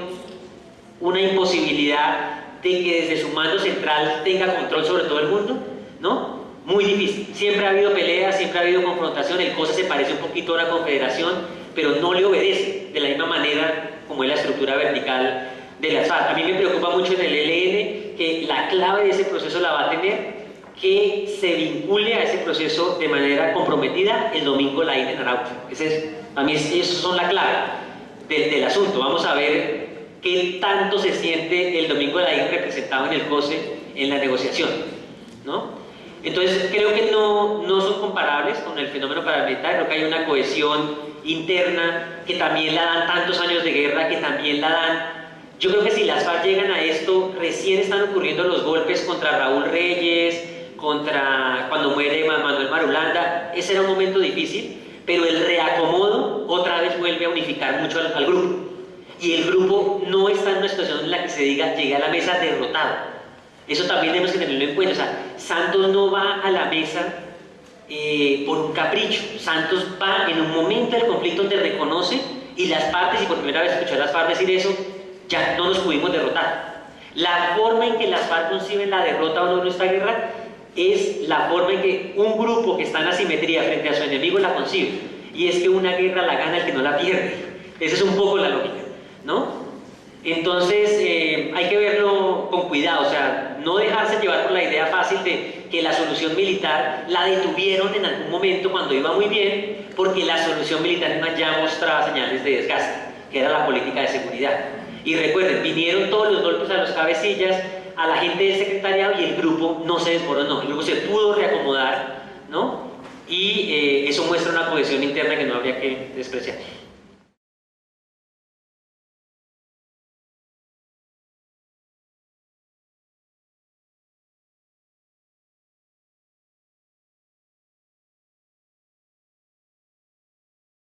una imposibilidad de que desde su mando central tenga control sobre todo el mundo, ¿no? Muy difícil. Siempre ha habido peleas, siempre ha habido confrontación. El COSE se parece un poquito a una confederación, pero no le obedece de la misma manera como es la estructura vertical de las FARC. A mí me preocupa mucho en el ELN que la clave de ese proceso la va a tener que se vincule a ese proceso de manera comprometida el domingo la en Arauca. Para mí esos son la clave del asunto. Vamos a ver qué tanto se siente el domingo de la representado en el COSE en la negociación, ¿no? Entonces creo que no son comparables con el fenómeno paramilitar. Creo que hay una cohesión interna que también la dan tantos años de guerra, que también la dan. Yo creo que si las FARC llegan a esto, recién están ocurriendo los golpes contra Raúl Reyes, cuando muere Manuel Marulanda. Ese era un momento difícil, pero el reacomodo otra vez vuelve a unificar mucho al grupo. Y el grupo no está en una situación en la que se diga, llegue a la mesa derrotado. Eso también tenemos que tenerlo en cuenta. O sea, Santos no va a la mesa por un capricho. Santos va en un momento del conflicto donde reconoce, y las partes, y por primera vez escuché a las FARC decir eso, ya no nos pudimos derrotar. La forma en que las FARC conciben la derrota o no de nuestra guerra es la forma en que un grupo que está en asimetría frente a su enemigo la concibe, y es que una guerra la gana el que no la pierde. Esa es un poco la lógica, ¿no? Entonces hay que verlo con cuidado, o sea, no dejarse llevar por la idea fácil de que la solución militar la detuvieron en algún momento cuando iba muy bien, porque la solución militar ya mostraba señales de desgaste, que era la política de seguridad. Y recuerden, vinieron todos los golpes a los cabecillas, a la gente del secretariado, y el grupo no se desmoronó, el grupo se pudo reacomodar, ¿no? Y eso muestra una cohesión interna que no habría que despreciar.